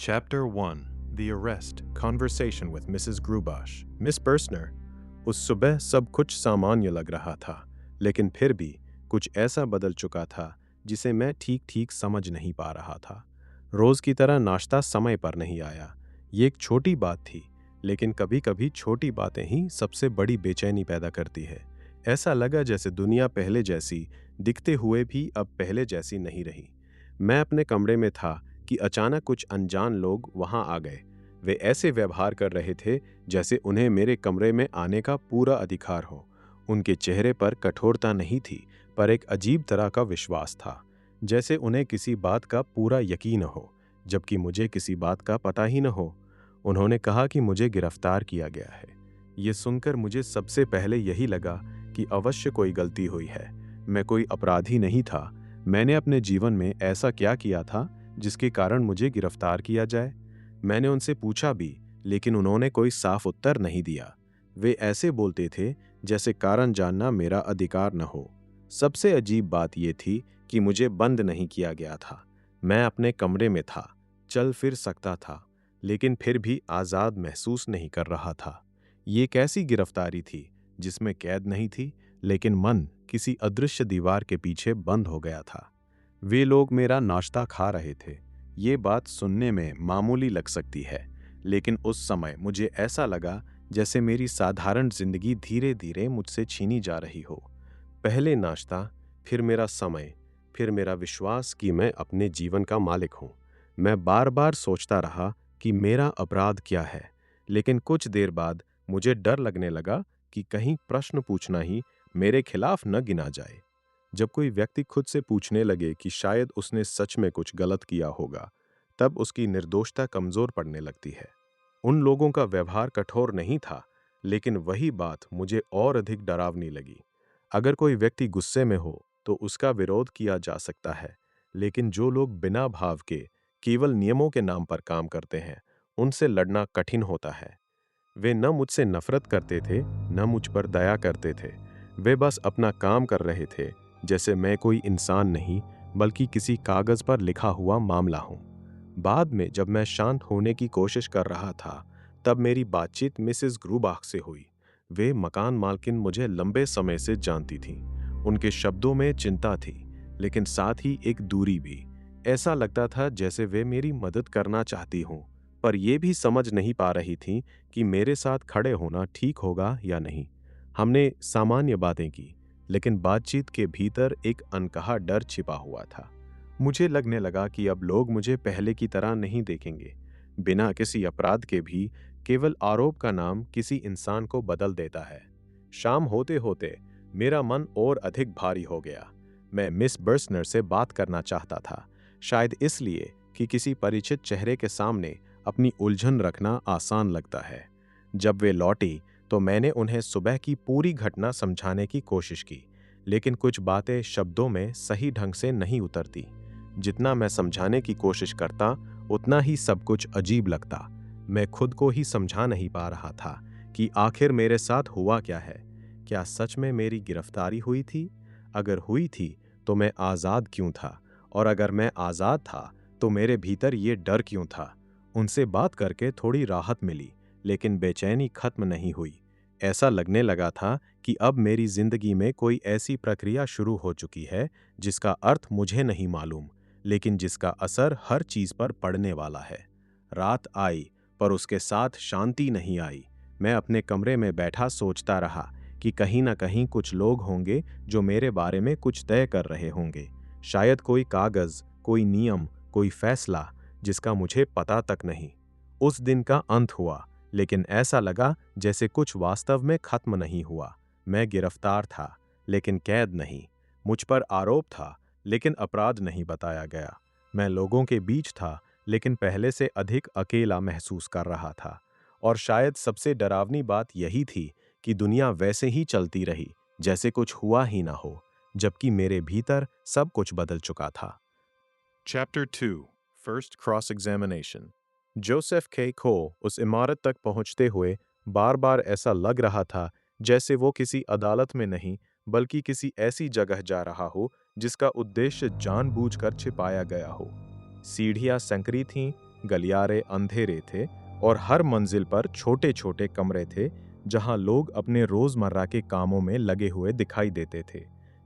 Chapter 1 The Arrest Conversation with Mrs. Grubash Miss Bursner उस सुबह सब कुछ सामान्य लग रहा था, लेकिन फिर भी कुछ ऐसा बदल चुका था जिसे मैं ठीक ठीक समझ नहीं पा रहा था। रोज़ की तरह नाश्ता समय पर नहीं आया। ये एक छोटी बात थी, लेकिन कभी कभी छोटी बातें ही सबसे बड़ी बेचैनी पैदा करती है। ऐसा लगा जैसे दुनिया पहले जैसी दिखते हुए भी अब पहले जैसी नहीं रही। मैं अपने कमरे में था कि अचानक कुछ अनजान लोग वहां आ गए। वे ऐसे व्यवहार कर रहे थे जैसे उन्हें मेरे कमरे में आने का पूरा अधिकार हो। उनके चेहरे पर कठोरता नहीं थी, पर एक अजीब तरह का विश्वास था, जैसे उन्हें किसी बात का पूरा यकीन हो, जबकि मुझे किसी बात का पता ही न हो। उन्होंने कहा कि मुझे गिरफ्तार किया गया है। ये सुनकर मुझे सबसे पहले यही लगा कि अवश्य कोई गलती हुई है। मैं कोई अपराधी नहीं था। मैंने अपने जीवन में ऐसा क्या किया था जिसके कारण मुझे गिरफ्तार किया जाए? मैंने उनसे पूछा भी, लेकिन उन्होंने कोई साफ उत्तर नहीं दिया। वे ऐसे बोलते थे जैसे कारण जानना मेरा अधिकार न हो। सबसे अजीब बात यह थी कि मुझे बंद नहीं किया गया था। मैं अपने कमरे में था, चल फिर सकता था, लेकिन फिर भी आज़ाद महसूस नहीं कर रहा था। ये कैसी गिरफ्तारी थी जिसमें कैद नहीं थी, लेकिन मन किसी अदृश्य दीवार के पीछे बंद हो गया था। वे लोग मेरा नाश्ता खा रहे थे। ये बात सुनने में मामूली लग सकती है, लेकिन उस समय मुझे ऐसा लगा जैसे मेरी साधारण जिंदगी धीरे धीरे मुझसे छीनी जा रही हो। पहले नाश्ता, फिर मेरा समय, फिर मेरा विश्वास कि मैं अपने जीवन का मालिक हूँ। मैं बार बार सोचता रहा कि मेरा अपराध क्या है, लेकिन कुछ देर बाद मुझे डर लगने लगा कि कहीं प्रश्न पूछना ही मेरे खिलाफ न गिना जाए। जब कोई व्यक्ति खुद से पूछने लगे कि शायद उसने सच में कुछ गलत किया होगा, तब उसकी निर्दोषता कमजोर पड़ने लगती है। उन लोगों का व्यवहार कठोर नहीं था, लेकिन वही बात मुझे और अधिक डरावनी लगी। अगर कोई व्यक्ति गुस्से में हो तो उसका विरोध किया जा सकता है, लेकिन जो लोग बिना भाव के केवल नियमों के नाम पर काम करते हैं, उनसे लड़ना कठिन होता है। वे न मुझसे नफरत करते थे, न मुझ पर दया करते थे। वे बस अपना काम कर रहे थे, जैसे मैं कोई इंसान नहीं, बल्कि किसी कागज पर लिखा हुआ मामला हूं। बाद में जब मैं शांत होने की कोशिश कर रहा था, तब मेरी बातचीत मिसेस ग्रूबाख से हुई। वे मकान मालकिन मुझे लंबे समय से जानती थीं। उनके शब्दों में चिंता थी, लेकिन साथ ही एक दूरी भी। ऐसा लगता था जैसे वे मेरी मदद करना चाहती हों, पर यह भी समझ नहीं पा रही थीं कि मेरे साथ खड़े होना ठीक होगा या नहीं। हमने सामान्य बातें की, लेकिन बातचीत के भीतर एक अनकहा डर छिपा हुआ था। मुझे लगने लगा कि अब लोग मुझे पहले की तरह नहीं देखेंगे। बिना किसी अपराध के भी केवल आरोप का नाम किसी इंसान को बदल देता है। शाम होते होते मेरा मन और अधिक भारी हो गया। मैं मिस बर्सनर से बात करना चाहता था, शायद इसलिए कि किसी परिचित चेहरे के सामने अपनी उलझन रखना आसान लगता है। जब वे लौटी तो मैंने उन्हें सुबह की पूरी घटना समझाने की कोशिश की, लेकिन कुछ बातें शब्दों में सही ढंग से नहीं उतरती। जितना मैं समझाने की कोशिश करता, उतना ही सब कुछ अजीब लगता। मैं खुद को ही समझा नहीं पा रहा था कि आखिर मेरे साथ हुआ क्या है। क्या सच में मेरी गिरफ्तारी हुई थी? अगर हुई थी तो मैं आज़ाद क्यों था? और अगर मैं आज़ाद था तो मेरे भीतर ये डर क्यों था? उनसे बात करके थोड़ी राहत मिली, लेकिन बेचैनी खत्म नहीं हुई। ऐसा लगने लगा था कि अब मेरी जिंदगी में कोई ऐसी प्रक्रिया शुरू हो चुकी है जिसका अर्थ मुझे नहीं मालूम, लेकिन जिसका असर हर चीज पर पड़ने वाला है। रात आई, पर उसके साथ शांति नहीं आई। मैं अपने कमरे में बैठा सोचता रहा कि कहीं ना कहीं कुछ लोग होंगे जो मेरे बारे में कुछ तय कर रहे होंगे। शायद कोई कागज, कोई नियम, कोई फैसला जिसका मुझे पता तक नहीं। उस दिन का अंत हुआ, लेकिन ऐसा लगा जैसे कुछ वास्तव में खत्म नहीं हुआ। मैं गिरफ्तार था, लेकिन कैद नहीं। मुझ पर आरोप था, लेकिन अपराध नहीं बताया गया। मैं लोगों के बीच था, लेकिन पहले से अधिक अकेला महसूस कर रहा था। और शायद सबसे डरावनी बात यही थी कि दुनिया वैसे ही चलती रही जैसे कुछ हुआ ही ना हो, जबकि मेरे भीतर सब कुछ बदल चुका था। Chapter 2 First Cross-Examination जोसेफ के को उस इमारत तक पहुंचते हुए बार बार ऐसा लग रहा था जैसे वो किसी अदालत में नहीं, बल्कि किसी ऐसी जगह जा रहा हो जिसका उद्देश्य जानबूझकर छिपाया गया हो। सीढ़ियां संकरी थीं, गलियारे अंधेरे थे और हर मंजिल पर छोटे छोटे कमरे थे जहां लोग अपने रोजमर्रा के कामों में लगे हुए दिखाई देते थे।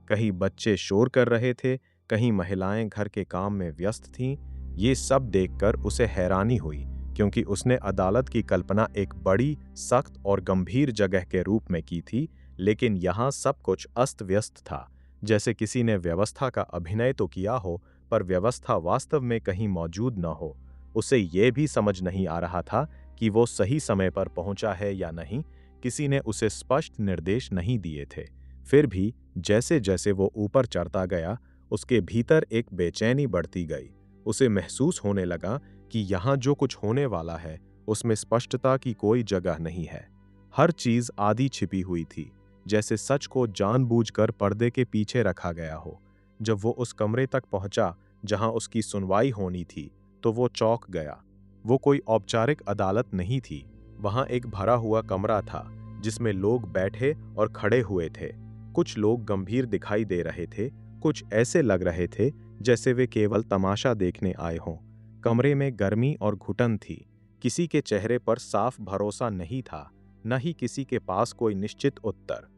कहीं बच्चे शोर कर रहे थे, कहीं महिलाएं घर के काम में व्यस्त थीं। ये सब देखकर उसे हैरानी हुई, क्योंकि उसने अदालत की कल्पना एक बड़ी, सख्त और गंभीर जगह के रूप में की थी, लेकिन यहाँ सब कुछ अस्त व्यस्त था। जैसे किसी ने व्यवस्था का अभिनय तो किया हो, पर व्यवस्था वास्तव में कहीं मौजूद न हो। उसे ये भी समझ नहीं आ रहा था कि वो सही समय पर पहुंचा है या नहीं। किसी ने उसे स्पष्ट निर्देश नहीं दिए थे। फिर भी जैसे जैसे वो ऊपर चढ़ता गया, उसके भीतर एक बेचैनी बढ़ती गई। उसे महसूस होने लगा कि यहाँ जो कुछ होने वाला है उसमें स्पष्टता की कोई जगह नहीं है। हर चीज आधी छिपी हुई थी, जैसे सच को जानबूझकर पर्दे के पीछे रखा गया हो। जब वो उस कमरे तक पहुंचा जहां उसकी सुनवाई होनी थी, तो वो चौंक गया। वो कोई औपचारिक अदालत नहीं थी। वहां एक भरा हुआ कमरा था जिसमें लोग बैठे और खड़े हुए थे। कुछ लोग गंभीर दिखाई दे रहे थे, कुछ ऐसे लग रहे थे जैसे वे केवल तमाशा देखने आए हों। कमरे में गर्मी और घुटन थी। किसी के चेहरे पर साफ भरोसा नहीं था, न ही किसी के पास कोई निश्चित उत्तर।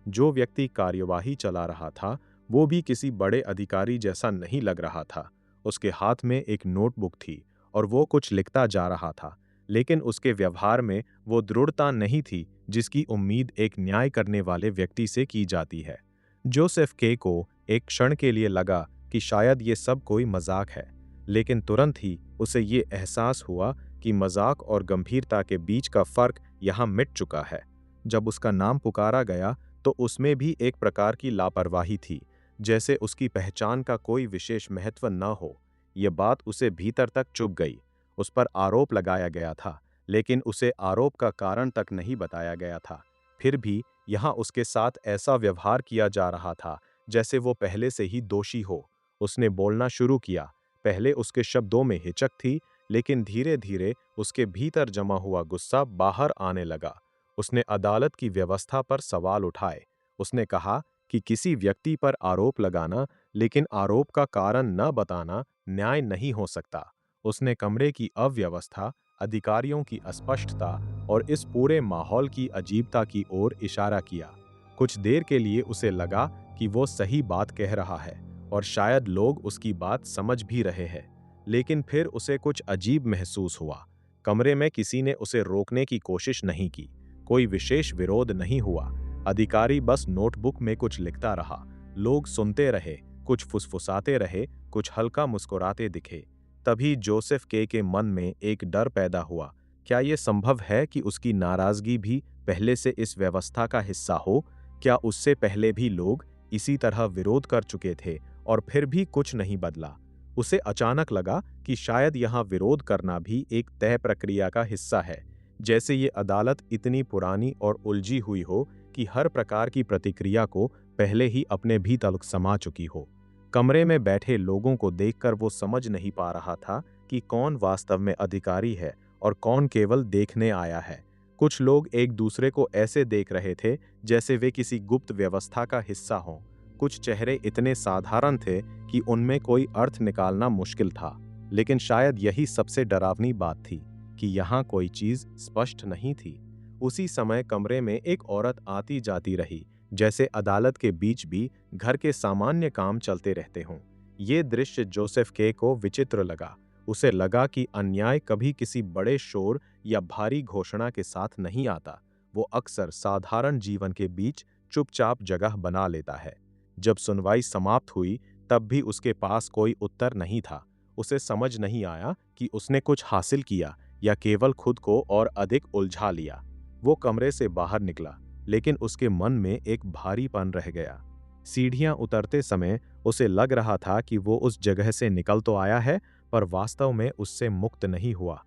जो व्यक्ति कार्यवाही चला रहा था, वो भी किसी बड़े अधिकारी जैसा नहीं लग रहा था। उसके हाथ में एक नोटबुक थी और वो कुछ लिखता जा रहा था, लेकिन उसके व्यवहार में वो दृढ़ता नहीं थी जिसकी उम्मीद एक न्याय करने वाले व्यक्ति से की जाती है। जोसेफ के को एक क्षण के लिए लगा कि शायद ये सब कोई मजाक है, लेकिन तुरंत ही उसे ये एहसास हुआ कि मजाक और गंभीरता के बीच का फर्क यहाँ मिट चुका है। जब उसका नाम पुकारा गया तो उसमें भी एक प्रकार की लापरवाही थी, जैसे उसकी पहचान का कोई विशेष महत्व न हो। ये बात उसे भीतर तक चुभ गई। उस पर आरोप लगाया गया था, लेकिन उसे आरोप का कारण तक नहीं बताया गया था। फिर भी यहाँ उसके साथ ऐसा व्यवहार किया जा रहा था जैसे वो पहले से ही दोषी हो। उसने बोलना शुरू किया। पहले उसके शब्दों में हिचक थी, लेकिन धीरे धीरे उसके भीतर जमा हुआ गुस्सा बाहर आने लगा। उसने अदालत की व्यवस्था पर सवाल उठाए। उसने कहा कि किसी व्यक्ति पर आरोप लगाना, लेकिन आरोप का कारण न बताना न्याय नहीं हो सकता। उसने कमरे की अव्यवस्था, अधिकारियों की अस्पष्टता और इस पूरे माहौल की अजीबता की ओर इशारा किया। कुछ देर के लिए उसे लगा कि वो सही बात कह रहा है और शायद लोग उसकी बात समझ भी रहे हैं, लेकिन फिर उसे कुछ अजीब महसूस हुआ। कमरे में किसी ने उसे रोकने की कोशिश नहीं की। कोई विशेष विरोध नहीं हुआ। अधिकारी बस नोटबुक में कुछ लिखता रहा। लोग सुनते रहे, कुछ फुसफुसाते रहे, कुछ हल्का मुस्कुराते दिखे। तभी जोसेफ के मन में एक डर पैदा हुआ। क्या यह संभव है कि उसकी नाराजगी भी पहले से इस व्यवस्था का हिस्सा हो? क्या उससे पहले भी लोग इसी तरह विरोध कर चुके थे और फिर भी कुछ नहीं बदला? उसे अचानक लगा कि शायद यहाँ विरोध करना भी एक तय प्रक्रिया का हिस्सा है, जैसे ये अदालत इतनी पुरानी और उलझी हुई हो कि हर प्रकार की प्रतिक्रिया को पहले ही अपने भीतर समा चुकी हो। कमरे में बैठे लोगों को देखकर वो समझ नहीं पा रहा था कि कौन वास्तव में अधिकारी है और कौन केवल देखने आया है। कुछ लोग एक दूसरे को ऐसे देख रहे थे जैसे वे किसी गुप्त व्यवस्था का हिस्सा हों। कुछ चेहरे इतने साधारण थे कि उनमें कोई अर्थ निकालना मुश्किल था, लेकिन शायद यही सबसे डरावनी बात थी कि यहाँ कोई चीज स्पष्ट नहीं थी। उसी समय कमरे में एक औरत आती जाती रही, जैसे अदालत के बीच भी घर के सामान्य काम चलते रहते हों। ये दृश्य जोसेफ के को विचित्र लगा। उसे लगा कि अन्याय कभी किसी बड़े शोर या भारी घोषणा के साथ नहीं आता। वो अक्सर साधारण जीवन के बीच चुपचाप जगह बना लेता है। जब सुनवाई समाप्त हुई, तब भी उसके पास कोई उत्तर नहीं था। उसे समझ नहीं आया कि उसने कुछ हासिल किया या केवल खुद को और अधिक उलझा लिया। वो कमरे से बाहर निकला, लेकिन उसके मन में एक भारीपन रह गया। सीढ़ियां उतरते समय उसे लग रहा था कि वो उस जगह से निकल तो आया है, पर वास्तव में उससे मुक्त नहीं हुआ।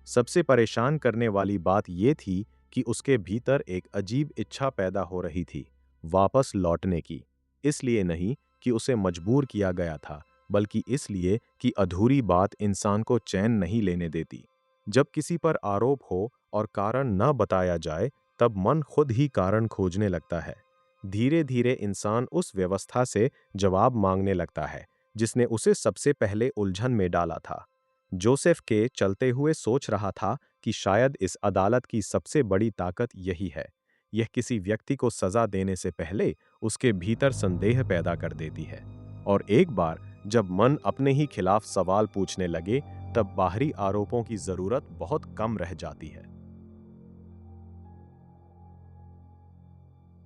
सबसे परेशान करने वाली बात ये थी कि उसके भीतर एक अजीब इच्छा पैदा हो रही थी, वापस लौटने की। इसलिए नहीं कि उसे मजबूर किया गया था, बल्कि इसलिए कि अधूरी बात इंसान को चैन नहीं लेने देती। जब किसी पर आरोप हो और कारण न बताया जाए, तब मन खुद ही कारण खोजने लगता है। धीरे धीरे इंसान उस व्यवस्था से जवाब मांगने लगता है जिसने उसे सबसे पहले उलझन में डाला था। जोसेफ के चलते हुए सोच रहा था कि शायद इस अदालत की सबसे बड़ी ताकत यही है। यह किसी व्यक्ति को सजा देने से पहले उसके भीतर संदेह पैदा कर देती है। और एक बार जब मन अपने ही खिलाफ सवाल पूछने लगे, तब बाहरी आरोपों की जरूरत बहुत कम रह जाती है।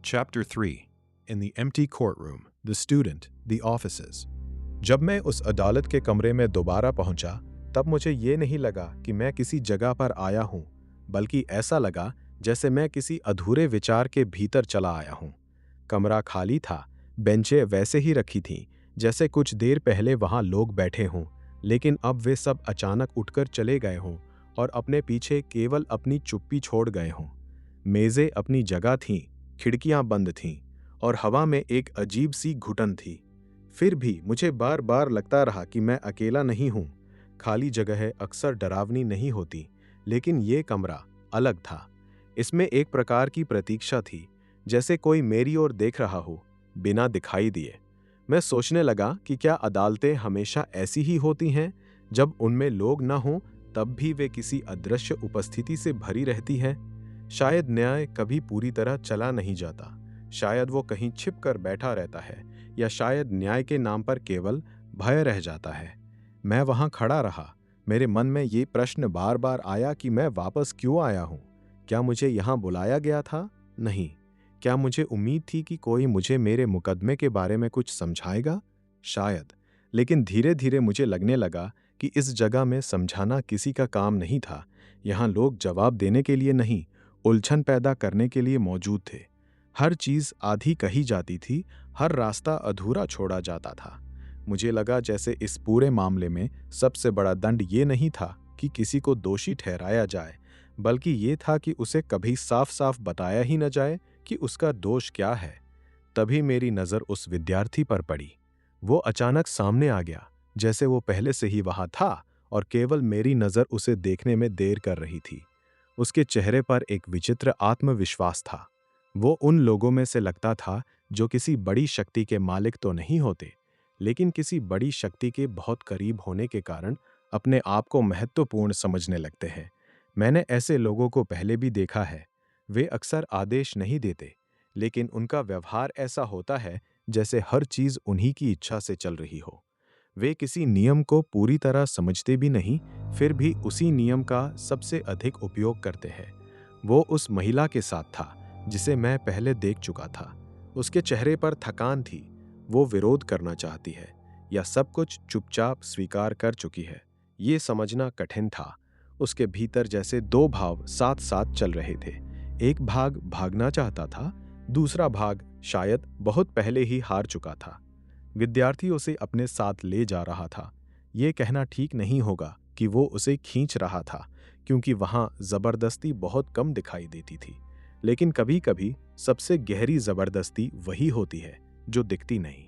Chapter 3. In the empty courtroom, the student, the offices. जब मैं उस अदालत के कमरे में दोबारा पहुंचा, तब मुझे ये नहीं लगा कि मैं किसी जगह पर आया हूं, बल्कि ऐसा लगा जैसे मैं किसी अधूरे विचार के भीतर चला आया हूं। कमरा खाली था, बेंचें वैसे ही रखी थीं, जैसे कुछ देर पहले वहां लोग बैठे हों, लेकिन अब वे सब अचानक उठकर चले गए हों और अपने पीछे केवल अपनी चुप्पी छोड़ गए हों। मेज़ें अपनी जगह थीं, खिड़कियां बंद थीं और हवा में एक अजीब सी घुटन थी। फिर भी मुझे बार बार लगता रहा कि मैं अकेला नहीं हूं। खाली जगह अक्सर डरावनी नहीं होती, लेकिन ये कमरा अलग था। इसमें एक प्रकार की प्रतीक्षा थी, जैसे कोई मेरी ओर देख रहा हो, बिना दिखाई दिए। मैं सोचने लगा कि क्या अदालतें हमेशा ऐसी ही होती हैं, जब उनमें लोग न हों तब भी वे किसी अदृश्य उपस्थिति से भरी रहती हैं। शायद न्याय कभी पूरी तरह चला नहीं जाता, शायद वो कहीं छिप कर बैठा रहता है, या शायद न्याय के नाम पर केवल भय रह जाता है। मैं वहां खड़ा रहा। मेरे मन में ये प्रश्न बार बार आया कि मैं वापस क्यों आया हूं? क्या मुझे यहां बुलाया गया था? नहीं। क्या मुझे उम्मीद थी कि कोई मुझे मेरे मुकदमे के बारे में कुछ समझाएगा? शायद। लेकिन धीरे धीरे मुझे लगने लगा कि इस जगह में समझाना किसी का काम नहीं था। यहाँ लोग जवाब देने के लिए नहीं, उलझन पैदा करने के लिए मौजूद थे। हर चीज आधी कही जाती थी, हर रास्ता अधूरा छोड़ा जाता था। मुझे लगा जैसे इस पूरे मामले में सबसे बड़ा दंड ये नहीं था कि किसी को दोषी ठहराया जाए, बल्कि ये था कि उसे कभी साफ साफ बताया ही न जाए कि उसका दोष क्या है। तभी मेरी नज़र उस विद्यार्थी पर पड़ी। वो अचानक सामने आ गया, जैसे वो पहले से ही वहां था और केवल मेरी नज़र उसे देखने में देर कर रही थी। उसके चेहरे पर एक विचित्र आत्मविश्वास था। वो उन लोगों में से लगता था जो किसी बड़ी शक्ति के मालिक तो नहीं होते, लेकिन किसी बड़ी शक्ति के बहुत करीब होने के कारण अपने आप को महत्वपूर्ण समझने लगते हैं। मैंने ऐसे लोगों को पहले भी देखा है। वे अक्सर आदेश नहीं देते, लेकिन उनका व्यवहार ऐसा होता है जैसे हर चीज उन्हीं की इच्छा से चल रही हो। वे किसी नियम को पूरी तरह समझते भी नहीं, फिर भी उसी नियम का सबसे अधिक उपयोग करते हैं। वो उस महिला के साथ था जिसे मैं पहले देख चुका था। उसके चेहरे पर थकान थी। वो विरोध करना चाहती है या सब कुछ चुपचाप स्वीकार कर चुकी है, ये समझना कठिन था। उसके भीतर जैसे दो भाव साथ साथ चल रहे थे। एक भाग भागना चाहता था, दूसरा भाग शायद बहुत पहले ही हार चुका था। विद्यार्थी उसे अपने साथ ले जा रहा था। ये कहना ठीक नहीं होगा कि वो उसे खींच रहा था, क्योंकि वहां जबरदस्ती बहुत कम दिखाई देती थी। लेकिन कभी कभी सबसे गहरी जबरदस्ती वही होती है जो दिखती नहीं।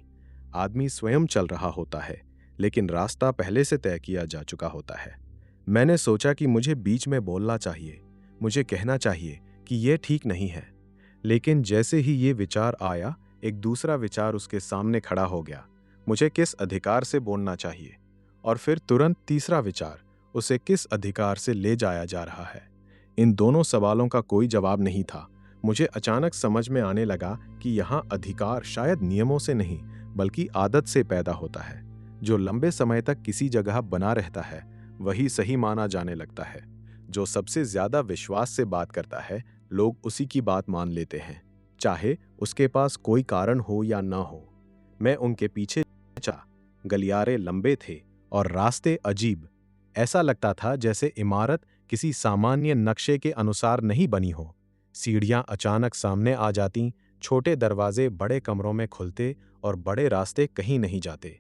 आदमी स्वयं चल रहा होता है, लेकिन रास्ता पहले से तय किया जा चुका होता है। मैंने सोचा कि मुझे बीच में बोलना चाहिए, मुझे कहना चाहिए कि यह ठीक नहीं है। लेकिन जैसे ही ये विचार आया, एक दूसरा विचार उसके सामने खड़ा हो गया। मुझे किस अधिकार से बोलना चाहिए? और फिर तुरंत तीसरा विचार, उसे किस अधिकार से ले जाया जा रहा है? इन दोनों सवालों का कोई जवाब नहीं था। मुझे अचानक समझ में आने लगा कि यहाँ अधिकार शायद नियमों से नहीं, बल्कि आदत से पैदा होता है। जो लंबे समय तक किसी जगह बना रहता है, वही सही माना जाने लगता है। जो सबसे ज्यादा विश्वास से बात करता है, लोग उसी की बात मान लेते हैं, चाहे उसके पास कोई कारण हो या ना हो। मैं उनके पीछे चला। गलियारे लंबे थे और रास्ते अजीब। ऐसा लगता था जैसे इमारत किसी सामान्य नक्शे के अनुसार नहीं बनी हो। सीढ़ियां अचानक सामने आ जाती, छोटे दरवाजे बड़े कमरों में खुलते और बड़े रास्ते कहीं नहीं जाते।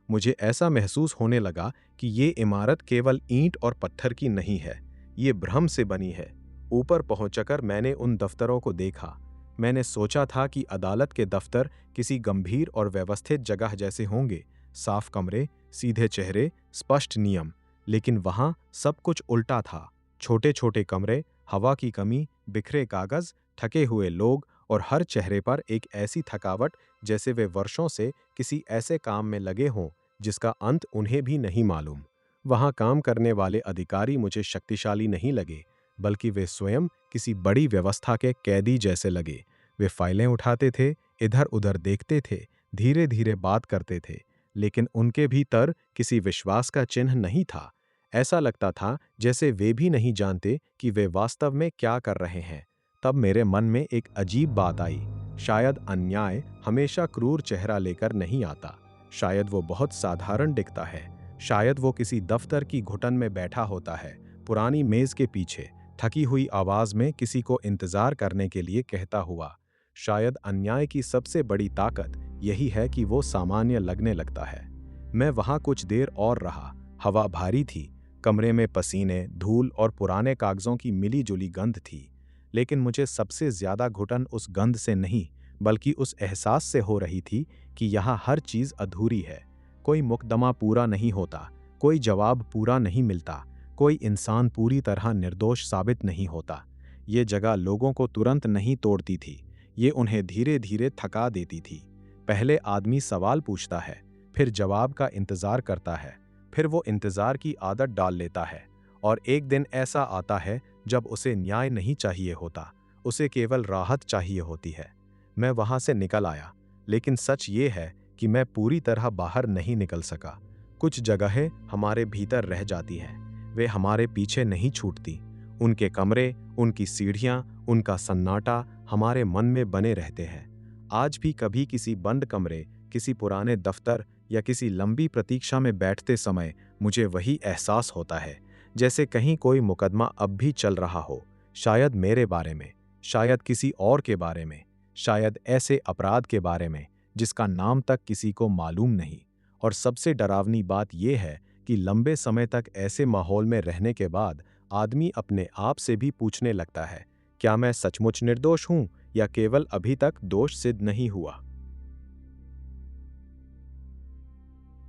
मुझे ऐसा महसूस होने लगा कि ये इमारत केवल ईंट और पत्थर की नहीं है, ये भ्रम से बनी है। ऊपर पहुंचकर मैंने उन दफ्तरों को देखा। मैंने सोचा था कि अदालत के दफ्तर किसी गंभीर और व्यवस्थित जगह जैसे होंगे, साफ कमरे, सीधे चेहरे, स्पष्ट नियम। लेकिन वहां सब कुछ उल्टा था। छोटे छोटे कमरे, हवा की कमी, बिखरे कागज, थके हुए लोग और हर चेहरे पर एक ऐसी थकावट जैसे वे वर्षों से किसी ऐसे काम में लगे हों जिसका अंत उन्हें भी नहीं मालूम। वहां काम करने वाले अधिकारी मुझे शक्तिशाली नहीं लगे, बल्कि वे स्वयं किसी बड़ी व्यवस्था के कैदी जैसे लगे। वे फाइलें उठाते थे, इधर उधर देखते थे, धीरे धीरे बात करते थे, लेकिन उनके भीतर किसी विश्वास का चिन्ह नहीं था। ऐसा लगता था जैसे वे भी नहीं जानते कि वे वास्तव में क्या कर रहे हैं। तब मेरे मन में एक अजीब बात आई। शायद अन्याय हमेशा क्रूर चेहरा लेकर नहीं आता। शायद वो बहुत साधारण दिखता है। शायद वो किसी दफ्तर की घुटन में बैठा होता है, पुरानी मेज के पीछे, थकी हुई आवाज में किसी को इंतजार करने के लिए कहता हुआ। शायद अन्याय की सबसे बड़ी ताकत यही है कि वो सामान्य लगने लगता है। मैं वहां कुछ देर और रहा। हवा भारी थी, कमरे में पसीने, धूल और पुराने कागजों की मिली जुली गंध थी। लेकिन मुझे सबसे ज्यादा घुटन उस गंध से नहीं, बल्कि उस एहसास से हो रही थी कि यहाँ हर चीज अधूरी है। कोई मुकदमा पूरा नहीं होता, कोई जवाब पूरा नहीं मिलता, कोई इंसान पूरी तरह निर्दोष साबित नहीं होता। ये जगह लोगों को तुरंत नहीं तोड़ती थी, ये उन्हें धीरे धीरे थका देती थी। पहले आदमी सवाल पूछता है, फिर जवाब का इंतजार करता है, फिर वो इंतजार की आदत डाल लेता है, और एक दिन ऐसा आता है जब उसे न्याय नहीं चाहिए होता, उसे केवल राहत चाहिए होती है। मैं वहां से निकल आया, लेकिन सच ये है कि मैं पूरी तरह बाहर नहीं निकल सका। कुछ जगहें हमारे भीतर रह जाती हैं, वे हमारे पीछे नहीं छूटती। उनके कमरे, उनकी सीढ़ियां, उनका सन्नाटा हमारे मन में बने रहते हैं। आज भी कभी किसी बंद कमरे, किसी पुराने दफ्तर या किसी लंबी प्रतीक्षा में बैठते समय मुझे वही एहसास होता है, जैसे कहीं कोई मुकदमा अब भी चल रहा हो, शायद मेरे बारे में, शायद किसी और के बारे में, शायद ऐसे अपराध के बारे में जिसका नाम तक किसी को मालूम नहीं। और सबसे डरावनी बात यह है कि लंबे समय तक ऐसे माहौल में रहने के बाद आदमी अपने आप से भी पूछने लगता है, क्या मैं सचमुच निर्दोष हूं या केवल अभी तक दोष सिद्ध नहीं हुआ।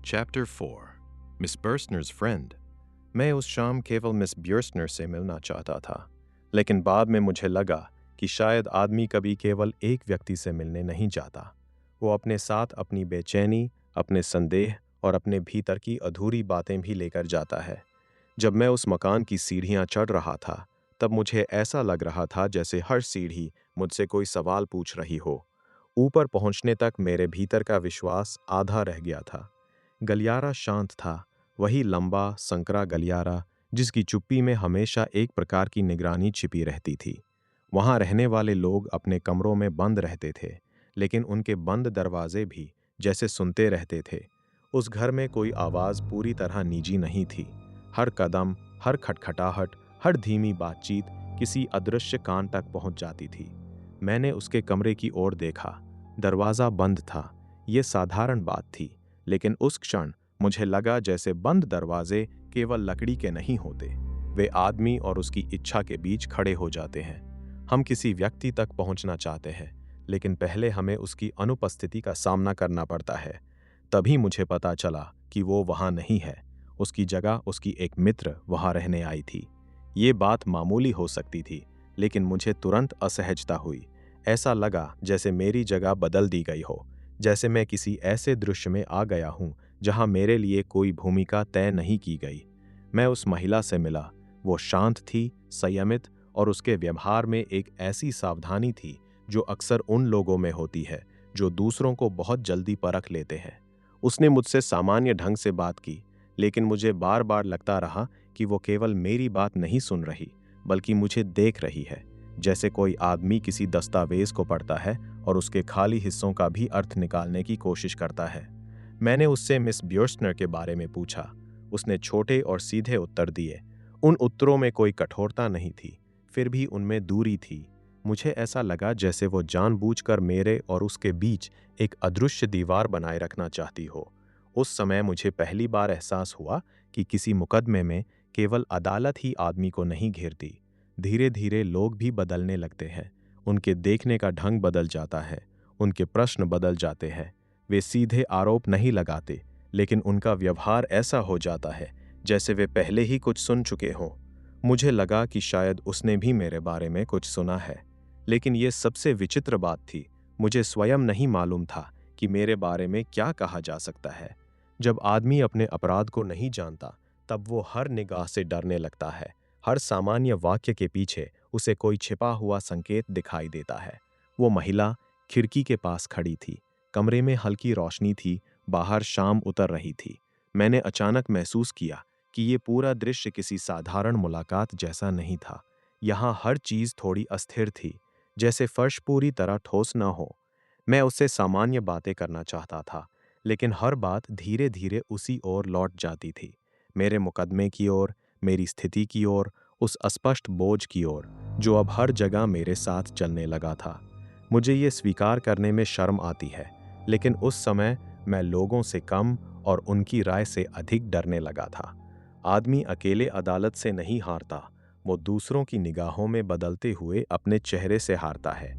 Chapter 4 Miss Berstner's Friend। मैं उस शाम केवल मिस ब्यूर्स्नर से मिलना चाहता था, लेकिन बाद में मुझे लगा कि शायद आदमी कभी केवल एक व्यक्ति से मिलने नहीं जाता। वो अपने साथ अपनी बेचैनी, अपने संदेह और अपने भीतर की अधूरी बातें भी लेकर जाता है। जब मैं उस मकान की सीढ़ियां चढ़ रहा था, तब मुझे ऐसा लग रहा था जैसे हर सीढ़ी मुझसे कोई सवाल पूछ रही हो। ऊपर पहुंचने तक मेरे भीतर का विश्वास आधा रह गया था। गलियारा शांत था, वही लंबा संकरा गलियारा जिसकी चुप्पी में हमेशा एक प्रकार की निगरानी छिपी रहती थी। वहां रहने वाले लोग अपने कमरों में बंद रहते थे, लेकिन उनके बंद दरवाजे भी जैसे सुनते रहते थे। उस घर में कोई आवाज पूरी तरह निजी नहीं थी। हर कदम, हर खटखटाहट, हर धीमी बातचीत किसी अदृश्य कान तक पहुंच जाती थी। मैंने उसके कमरे की ओर देखा। दरवाजा बंद था। ये साधारण बात थी, लेकिन उस क्षण मुझे लगा जैसे बंद दरवाजे केवल लकड़ी के नहीं होते, वे आदमी और उसकी इच्छा के बीच खड़े हो जाते हैं। हम किसी व्यक्ति तक पहुंचना चाहते हैं, लेकिन पहले हमें उसकी अनुपस्थिति का सामना करना पड़ता है। तभी मुझे पता चला कि वो वहां नहीं है। उसकी जगह उसकी एक मित्र वहां रहने आई थी। ये बात मामूली हो सकती थी, लेकिन मुझे तुरंत असहजता हुई। ऐसा लगा जैसे मेरी जगह बदल दी गई हो, जैसे मैं किसी ऐसे दृश्य में आ गया हूं जहां मेरे लिए कोई भूमिका तय नहीं की गई। मैं उस महिला से मिला। वो शांत थी, संयमित, और उसके व्यवहार में एक ऐसी सावधानी थी जो अक्सर उन लोगों में होती है जो दूसरों को बहुत जल्दी परख लेते हैं। उसने मुझसे सामान्य ढंग से बात की, लेकिन मुझे बार बार लगता रहा कि वो केवल मेरी बात नहीं सुन रही, बल्कि मुझे देख रही है, जैसे कोई आदमी किसी दस्तावेज को पढ़ता है और उसके खाली हिस्सों का भी अर्थ निकालने की कोशिश करता है। मैंने उससे मिस ब्यूर्स्नर के बारे में पूछा। उसने छोटे और सीधे उत्तर दिए। उन उत्तरों में कोई कठोरता नहीं थी, फिर भी उनमें दूरी थी। मुझे ऐसा लगा जैसे वो जानबूझकर मेरे और उसके बीच एक अदृश्य दीवार बनाए रखना चाहती हो। उस समय मुझे पहली बार एहसास हुआ कि किसी मुकदमे में केवल अदालत ही आदमी को नहीं घेरती। धीरे धीरे लोग भी बदलने लगते हैं। उनके देखने का ढंग बदल जाता है, उनके प्रश्न बदल जाते हैं। वे सीधे आरोप नहीं लगाते, लेकिन उनका व्यवहार ऐसा हो जाता है जैसे वे पहले ही कुछ सुन चुके हों। मुझे लगा कि शायद उसने भी मेरे बारे में कुछ सुना है, लेकिन ये सबसे विचित्र बात थी, मुझे स्वयं नहीं मालूम था कि मेरे बारे में क्या कहा जा सकता है। जब आदमी अपने अपराध को नहीं जानता, तब वो हर निगाह से डरने लगता है। हर सामान्य वाक्य के पीछे उसे कोई छिपा हुआ संकेत दिखाई देता है। वो महिला खिड़की के पास खड़ी थी। कमरे में हल्की रोशनी थी, बाहर शाम उतर रही थी। मैंने अचानक महसूस किया कि ये पूरा दृश्य किसी साधारण मुलाकात जैसा नहीं था। यहाँ हर चीज़ थोड़ी अस्थिर थी, जैसे फर्श पूरी तरह ठोस न हो। मैं उससे सामान्य बातें करना चाहता था, लेकिन हर बात धीरे धीरे उसी ओर लौट जाती थी, मेरे मुकदमे की ओर, मेरी स्थिति की ओर, उस अस्पष्ट बोझ की ओर जो अब हर जगह मेरे साथ चलने लगा था। मुझे ये स्वीकार करने में शर्म आती है, लेकिन उस समय मैं लोगों से कम और उनकी राय से अधिक डरने लगा था। आदमी अकेले अदालत से नहीं हारता, वो दूसरों की निगाहों में बदलते हुए अपने चेहरे से हारता है।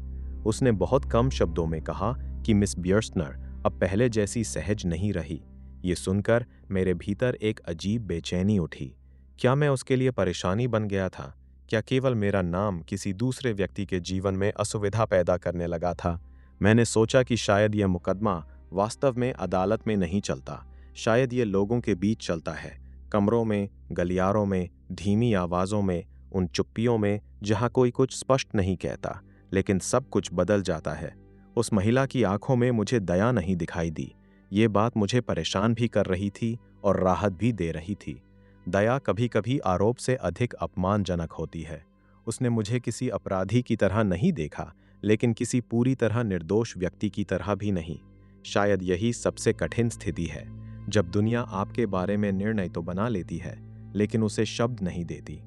उसने बहुत कम शब्दों में कहा कि मिस बियर्स्नर अब पहले जैसी सहज नहीं रही। ये सुनकर मेरे भीतर एक अजीब बेचैनी उठी। क्या मैं उसके लिए परेशानी बन गया था? क्या केवल मेरा नाम किसी दूसरे व्यक्ति के जीवन में असुविधा पैदा करने लगा था? मैंने सोचा कि शायद यह मुकदमा वास्तव में अदालत में नहीं चलता, शायद ये लोगों के बीच चलता है, कमरों में, गलियारों में, धीमी आवाज़ों में, उन चुप्पियों में जहाँ कोई कुछ स्पष्ट नहीं कहता, लेकिन सब कुछ बदल जाता है। उस महिला की आंखों में मुझे दया नहीं दिखाई दी। ये बात मुझे परेशान भी कर रही थी और राहत भी दे रही थी। दया कभी कभी आरोप से अधिक अपमानजनक होती है। उसने मुझे किसी अपराधी की तरह नहीं देखा, लेकिन किसी पूरी तरह निर्दोष व्यक्ति की तरह भी नहीं। शायद यही सबसे कठिन स्थिति है, जब दुनिया आपके बारे में निर्णय तो बना लेती है, लेकिन उसे शब्द नहीं देती।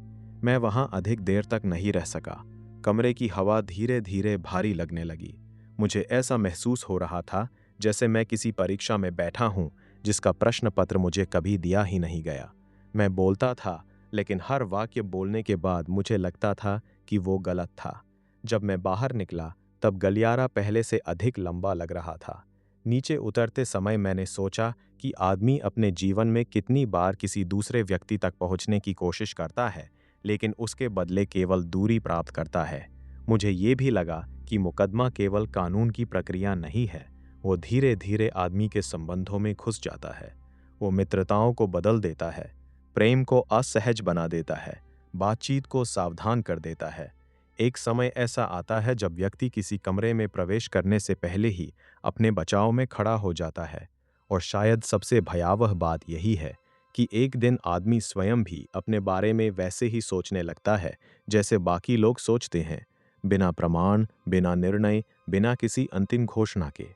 मैं वहां अधिक देर तक नहीं रह सका। कमरे की हवा धीरे धीरे भारी लगने लगी। मुझे ऐसा महसूस हो रहा था जैसे मैं किसी परीक्षा में बैठा हूं जिसका प्रश्न पत्र मुझे कभी दिया ही नहीं गया। मैं बोलता था, लेकिन हर वाक्य बोलने के बाद मुझे लगता था कि वो गलत था। जब मैं बाहर निकला तब गलियारा पहले से अधिक लंबा लग रहा था। नीचे उतरते समय मैंने सोचा कि आदमी अपने जीवन में कितनी बार किसी दूसरे व्यक्ति तक पहुंचने की कोशिश करता है, लेकिन उसके बदले केवल दूरी प्राप्त करता है। मुझे ये भी लगा कि मुकदमा केवल कानून की प्रक्रिया नहीं है, वो धीरे धीरे आदमी के संबंधों में घुस जाता है। वो मित्रताओं को बदल देता है, प्रेम को असहज बना देता है, बातचीत को सावधान कर देता है। एक समय ऐसा आता है जब व्यक्ति किसी कमरे में प्रवेश करने से पहले ही अपने बचाव में खड़ा हो जाता है। और शायद सबसे भयावह बात यही है कि एक दिन आदमी स्वयं भी अपने बारे में वैसे ही सोचने लगता है जैसे बाकी लोग सोचते हैं, बिना प्रमाण, बिना निर्णय, बिना किसी अंतिम घोषणा के।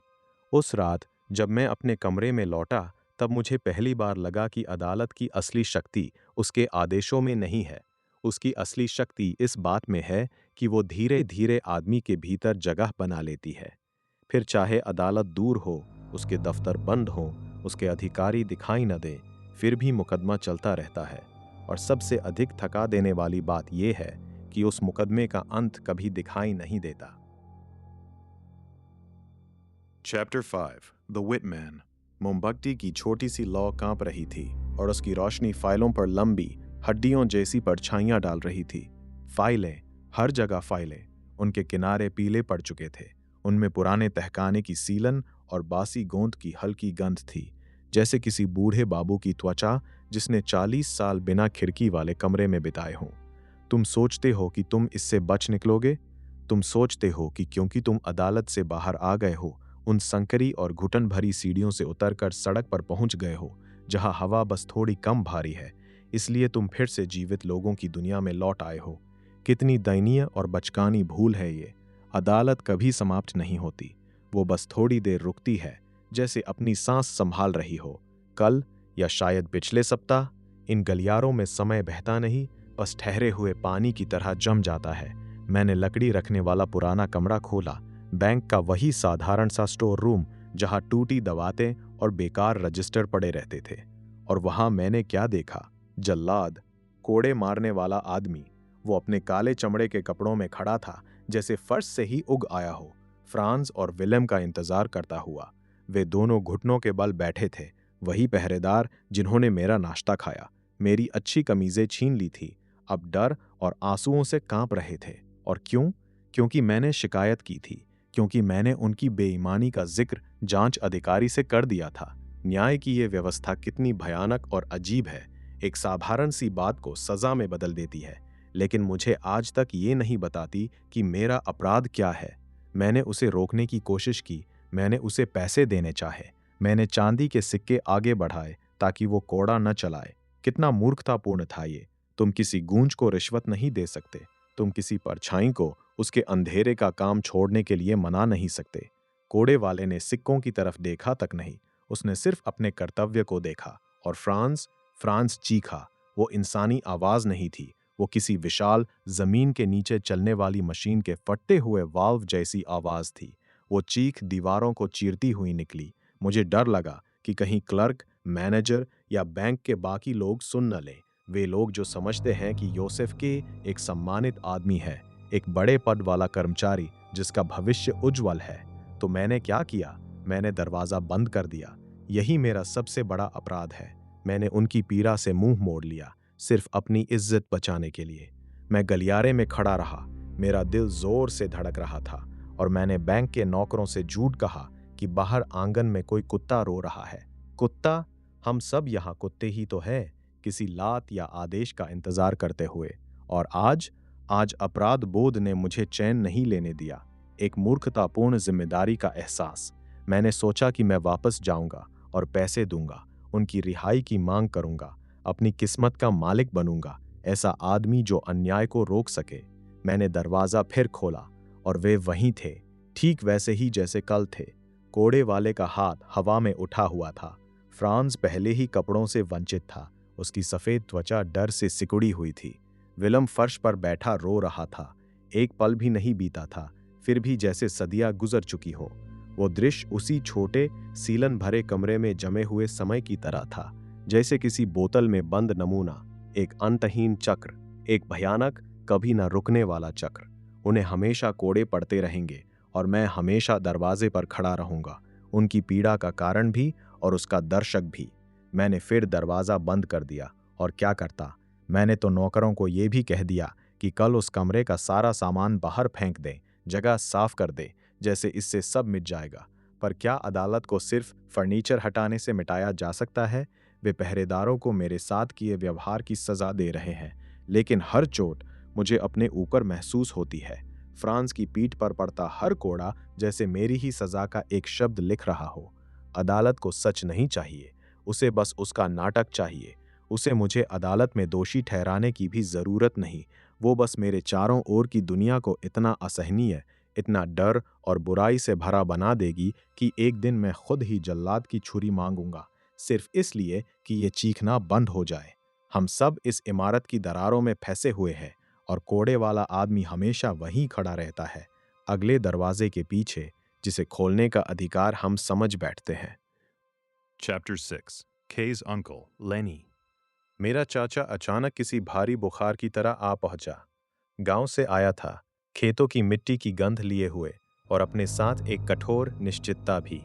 उस रात जब मैं अपने कमरे में लौटा, तब मुझे पहली बार लगा कि अदालत की असली शक्ति उसके आदेशों में नहीं है। उसकी असली शक्ति इस बात में है कि वो धीरे धीरे आदमी के भीतर जगह बना लेती है। फिर चाहे अदालत दूर हो, उसके दफ्तर बंद हो, उसके अधिकारी दिखाई न दें, फिर भी मुकदमा चलता रहता है। और सबसे अधिक थका देने वाली बात यह है कि उस मुकदमे का अंत कभी दिखाई नहीं देता। Chapter 5 the Whitman. मोमबत्ती की छोटी सी लौ कांप रही थी और उसकी रोशनी फाइलों पर लंबी, हड्डियों जैसी परछाइयां डाल रही थी। फाइलें, हर जगह फाइलें। उनके किनारे पीले पड़ चुके थे। उनमें पुराने तहखाने की सीलन और बासी गोंद की हल्की गंध थी, जैसे किसी बूढ़े बाबू की त्वचा जिसने 40 साल बिना खिड़की वाले कमरे में बिताए हों। तुम सोचते हो कि तुम इससे बच निकलोगे। तुम सोचते हो कि क्योंकि तुम अदालत से बाहर आ गए हो, उन संकरी और घुटन भरी सीढ़ियों से उतरकर सड़क पर पहुंच गए हो, जहां हवा बस थोड़ी कम भारी है, इसलिए तुम फिर से जीवित लोगों की दुनिया में लौट आए हो। कितनी दयनीय और बचकानी भूल है ये। अदालत कभी समाप्त नहीं होती, वो बस थोड़ी देर रुकती है, जैसे अपनी सांस संभाल रही हो। कल या शायद पिछले सप्ताह इन गलियारों में समय बहता नहीं, बस ठहरे हुए पानी की तरह जम जाता है। मैंने लकड़ी रखने वाला पुराना कमरा खोला, बैंक का वही साधारण सा स्टोर रूम जहां टूटी दवातें और बेकार रजिस्टर पड़े रहते थे। और वहां मैंने क्या देखा? जल्लाद, कोड़े मारने वाला आदमी। वो अपने काले चमड़े के कपड़ों में खड़ा था, जैसे फर्श से ही उग आया हो, फ्रांस और विलेम का इंतजार करता हुआ। वे दोनों घुटनों के बल बैठे थे, वही पहरेदार जिन्होंने मेरा नाश्ता खाया, मेरी अच्छी कमीजें छीन ली थी, अब डर और आंसुओं से कांप रहे थे। और क्यों? क्योंकि मैंने शिकायत की थी, क्योंकि मैंने उनकी बेईमानी का जिक्र जांच अधिकारी से कर दिया था। न्याय की ये व्यवस्था कितनी भयानक और अजीब है। एक साधारण सी बात को सजा में बदल देती है, लेकिन मुझे आज तक ये नहीं बताती कि मेरा अपराध क्या है। मैंने उसे रोकने की कोशिश की, मैंने उसे पैसे देने चाहे, मैंने चांदी के सिक्के आगे बढ़ाए ताकि वो कोड़ा न चलाए। कितना मूर्खतापूर्ण था ये। तुम किसी गूंज को रिश्वत नहीं दे सकते, तुम किसी परछाई को उसके अंधेरे का काम छोड़ने के लिए मना नहीं सकते। कोड़े वाले ने सिक्कों की तरफ देखा तक नहीं, उसने सिर्फ अपने कर्तव्य को देखा। और फ्रांस चीखा। वो इंसानी आवाज नहीं थी, वो किसी विशाल जमीन के नीचे चलने वाली मशीन के फटते हुए वाल्व जैसी आवाज थी। वो चीख दीवारों को चीरती हुई निकली। मुझे डर लगा कि कहीं क्लर्क, मैनेजर या बैंक के बाकी लोग सुन न लें। वे लोग जो समझते हैं कि योसेफ के एक सम्मानित आदमी है, एक बड़े पद वाला कर्मचारी जिसका भविष्य उज्जवल है। तो मैंने क्या किया? मैंने दरवाजा बंद कर दिया। यही मेरा सबसे बड़ा अपराध है। मैंने उनकी पीड़ा से मुंह मोड़ लिया, सिर्फ अपनी इज्जत बचाने के लिए। मैं गलियारे में खड़ा रहा, मेरा दिल जोर से धड़क रहा था, और मैंने बैंक के नौकरों से झूठ कहा कि बाहर आंगन में कोई कुत्ता रो रहा है। कुत्ता? हम सब यहाँ कुत्ते ही तो हैं, किसी लात या आदेश का इंतजार करते हुए। और आज अपराध बोध ने मुझे चैन नहीं लेने दिया। एक मूर्खतापूर्ण जिम्मेदारी का एहसास। मैंने सोचा कि मैं वापस जाऊंगा और पैसे दूंगा, उनकी रिहाई की मांग करूंगा, अपनी किस्मत का मालिक बनूंगा, ऐसा आदमी जो अन्याय को रोक सके। मैंने दरवाजा फिर खोला और वे वहीं थे, ठीक वैसे ही जैसे कल थे। कोड़े वाले का हाथ हवा में उठा हुआ था। फ्रांस पहले ही कपड़ों से वंचित था, उसकी सफेद त्वचा डर से सिकुड़ी हुई थी। विलम फर्श पर बैठा रो रहा था। एक पल भी नहीं बीता था, फिर भी जैसे सदियां गुजर चुकी हो। वो दृश्य उसी छोटे सीलन भरे कमरे में जमे हुए समय की तरह था, जैसे किसी बोतल में बंद नमूना, एक अंतहीन चक्र, एक भयानक कभी न रुकने वाला चक्र। उन्हें हमेशा कोड़े पड़ते रहेंगे और मैं हमेशा दरवाजे पर खड़ा रहूंगा, उनकी पीड़ा का कारण भी और उसका दर्शक भी। मैंने फिर दरवाजा बंद कर दिया, और क्या करता? मैंने तो नौकरों को यह भी कह दिया कि कल उस कमरे का सारा सामान बाहर फेंक दें, जगह साफ कर दें, जैसे इससे सब मिट जाएगा। पर क्या अदालत को सिर्फ फर्नीचर हटाने से मिटाया जा सकता है? वे पहरेदारों को मेरे साथ किए व्यवहार की सजा दे रहे हैं, लेकिन हर चोट मुझे अपने ऊपर महसूस होती है। फ्रांस की पीठ पर पड़ता हर कोड़ा जैसे मेरी ही सजा का एक शब्द लिख रहा हो। अदालत को सच नहीं चाहिए, उसे बस उसका नाटक चाहिए। उसे मुझे अदालत में दोषी ठहराने की भी जरूरत नहीं। वो बस मेरे चारों ओर की दुनिया को इतना असहनीय, इतना डर और बुराई से भरा बना देगी कि एक दिन मैं खुद ही जल्लाद की छुरी मांगूंगा, सिर्फ इसलिए कि ये चीखना बंद हो जाए। हम सब इस इमारत की दरारों में फंसे हुए हैं, और कोड़े वाला आदमी हमेशा वहीं खड़ा रहता है, अगले दरवाजे के पीछे, जिसे खोलने का अधिकार हम समझ बैठते हैं। Chapter 6. Kay's uncle, Lenny. मेरा चाचा अचानक किसी भारी बुखार की तरह आ पहुंचा। गांव से आया था, खेतों की मिट्टी की गंध लिए हुए, और अपने साथ एक कठोर निश्चितता भी।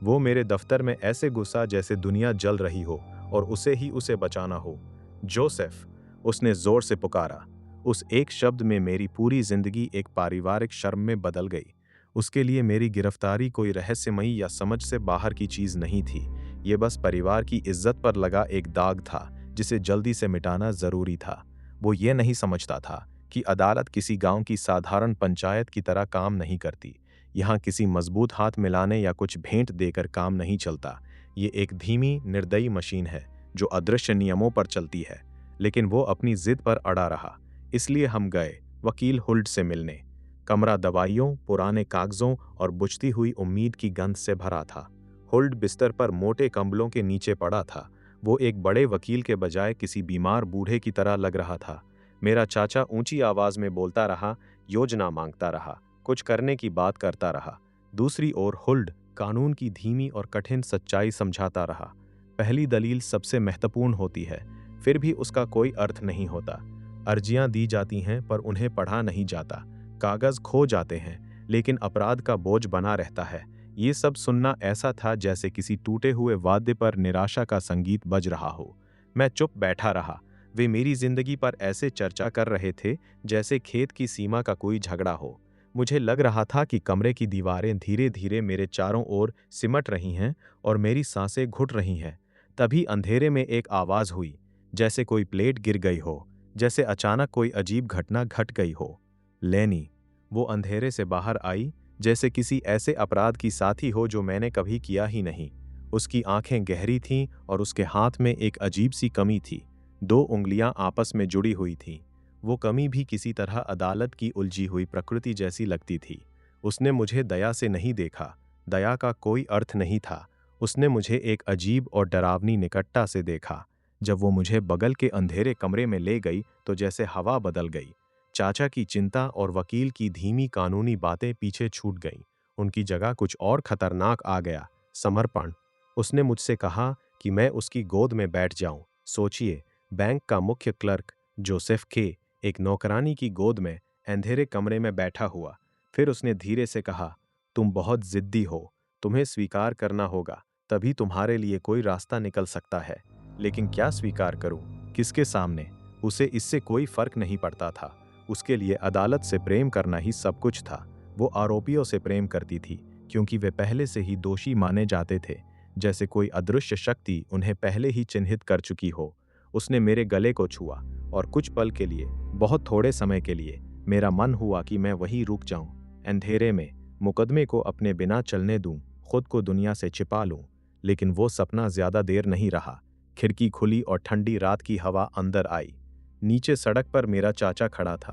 वो मेरे दफ्तर में ऐसे घुसा जैसे दुनिया जल रही हो और उसे बचाना हो। जोसेफ, उसने जोर से पुकारा। उस एक शब्द में मेरी पूरी जिंदगी एक पारिवारिक शर्म में बदल गई। उसके लिए मेरी गिरफ्तारी कोई रहस्यमयी या समझ से बाहर की चीज नहीं थी। ये बस परिवार की इज्जत पर लगा एक दाग था, जिसे जल्दी से मिटाना जरूरी था। वो ये नहीं समझता था कि अदालत किसी गांव की साधारण पंचायत की तरह काम नहीं करती। यहाँ किसी मजबूत हाथ मिलाने या कुछ भेंट देकर काम नहीं चलता। ये एक धीमी, निर्दयी मशीन है जो अदृश्य नियमों पर चलती है। लेकिन वो अपनी जिद पर अड़ा रहा। इसलिए हम गए वकील हुल्ड से मिलने। कमरा दवाइयों, पुराने कागजों और बुझती हुई उम्मीद की गंध से भरा था। हुल्ड बिस्तर पर मोटे कंबलों के नीचे पड़ा था। वो एक बड़े वकील के बजाय किसी बीमार बूढ़े की तरह लग रहा था। मेरा चाचा ऊंची आवाज में बोलता रहा, योजना मांगता रहा, कुछ करने की बात करता रहा। दूसरी ओर हुल्ड कानून की धीमी और कठिन सच्चाई समझाता रहा। पहली दलील सबसे महत्वपूर्ण होती है, फिर भी उसका कोई अर्थ नहीं होता। अर्जियां दी जाती हैं पर उन्हें पढ़ा नहीं जाता। कागज खो जाते हैं लेकिन अपराध का बोझ बना रहता है। ये सब सुनना ऐसा था जैसे किसी टूटे हुए वाद्य पर निराशा का संगीत बज रहा हो। मैं चुप बैठा रहा। वे मेरी जिंदगी पर ऐसे चर्चा कर रहे थे जैसे खेत की सीमा का कोई झगड़ा हो। मुझे लग रहा था कि कमरे की दीवारें धीरे धीरे मेरे चारों ओर सिमट रही हैं और मेरी सांसें घुट रही हैं। तभी अंधेरे में एक आवाज हुई, जैसे कोई प्लेट गिर गई हो, जैसे अचानक कोई अजीब घटना घट गई हो। लेनी, वो अंधेरे से बाहर आई जैसे किसी ऐसे अपराध की साथी हो जो मैंने कभी किया ही नहीं। उसकी आंखें गहरी थीं और उसके हाथ में एक अजीब सी कमी थी। 2 उंगलियां आपस में जुड़ी हुई थीं। वो कमी भी किसी तरह अदालत की उलझी हुई प्रकृति जैसी लगती थी। उसने मुझे दया से नहीं देखा, दया का कोई अर्थ नहीं था। उसने मुझे एक अजीब और डरावनी निकटता से देखा। जब वो मुझे बगल के अंधेरे कमरे में ले गई तो जैसे हवा बदल गई। चाचा की चिंता और वकील की धीमी कानूनी बातें पीछे छूट गईं। उनकी जगह कुछ और खतरनाक आ गया, समर्पण। उसने मुझसे कहा कि मैं उसकी गोद में बैठ जाऊं। सोचिए, बैंक का मुख्य क्लर्क जोसेफ के एक नौकरानी की गोद में अंधेरे कमरे में बैठा हुआ। फिर उसने धीरे से कहा, तुम बहुत जिद्दी हो, तुम्हें स्वीकार करना होगा, तभी तुम्हारे लिए कोई रास्ता निकल सकता है। लेकिन क्या स्वीकार करूं? किसके सामने? उसे इससे कोई फर्क नहीं पड़ता था। उसके लिए अदालत से प्रेम करना ही सब कुछ था। वो आरोपियों से प्रेम करती थी क्योंकि वे पहले से ही दोषी माने जाते थे, जैसे कोई अदृश्य शक्ति उन्हें पहले ही चिन्हित कर चुकी हो। उसने मेरे गले को छुआ और कुछ पल के लिए, बहुत थोड़े समय के लिए, मेरा मन हुआ कि मैं वहीं रुक जाऊं, अंधेरे में, मुकदमे को अपने बिना चलने दूं, खुद को दुनिया से छिपा लूं। लेकिन वो सपना ज्यादा देर नहीं रहा। खिड़की खुली और ठंडी रात की हवा अंदर आई। नीचे सड़क पर मेरा चाचा खड़ा था।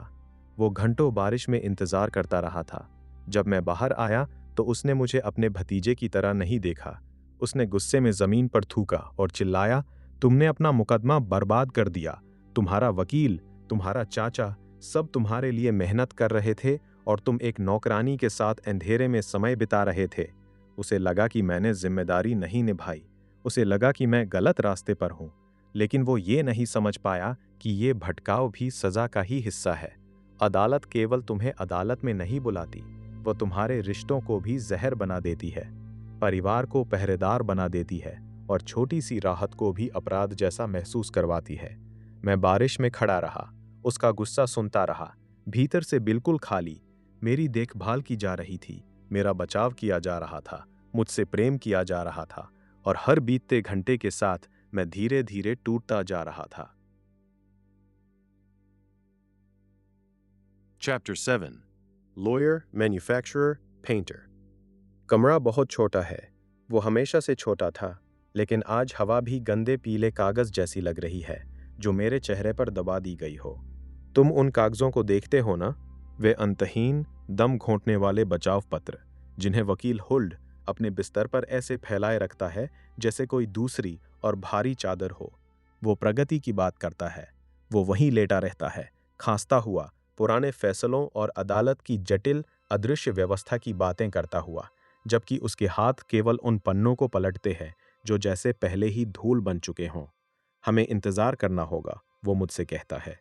वो घंटों बारिश में इंतजार करता रहा था। जब मैं बाहर आया तो उसने मुझे अपने भतीजे की तरह नहीं देखा। उसने गुस्से में जमीन पर थूका और चिल्लाया, तुमने अपना मुकदमा बर्बाद कर दिया। तुम्हारा वकील, तुम्हारा चाचा, सब तुम्हारे लिए मेहनत कर रहे थे और तुम एक नौकरानी के साथ अंधेरे में समय बिता रहे थे। उसे लगा कि मैंने जिम्मेदारी नहीं निभाई। उसे लगा कि मैं गलत रास्ते पर हूं। लेकिन वो ये नहीं समझ पाया कि ये भटकाव भी सजा का ही हिस्सा है। अदालत केवल तुम्हें अदालत में नहीं बुलाती, वो तुम्हारे रिश्तों को भी जहर बना देती है, परिवार को पहरेदार बना देती है और छोटी सी राहत को भी अपराध जैसा महसूस करवाती है। मैं बारिश में खड़ा रहा, उसका गुस्सा सुनता रहा, भीतर से बिल्कुल खाली। मेरी देखभाल की जा रही थी, मेरा बचाव किया जा रहा था, मुझसे प्रेम किया जा रहा था, और हर बीतते घंटे के साथ मैं धीरे धीरे टूटता जा रहा था। Chapter 7 Lawyer, Manufacturer, Painter। कमरा बहुत छोटा है। वो हमेशा से छोटा था, लेकिन आज हवा भी गंदे पीले कागज जैसी लग रही है जो मेरे चेहरे पर दबा दी गई हो। तुम उन कागजों को देखते हो ना? वे अंतहीन, दम घोंटने वाले बचाव पत्र, जिन्हें वकील हुल्ड अपने बिस्तर पर ऐसे फैलाए रखता है जैसे कोई दूसरी और भारी चादर हो। वो प्रगति की बात करता है। वो वहीं लेटा रहता है, खांसता हुआ, पुराने फैसलों और अदालत की जटिल अदृश्य व्यवस्था की बातें करता हुआ, जबकि उसके हाथ केवल उन पन्नों को पलटते हैं जो जैसे पहले ही धूल बन चुके हों। हमें इंतजार करना होगा, वो मुझसे कहता है।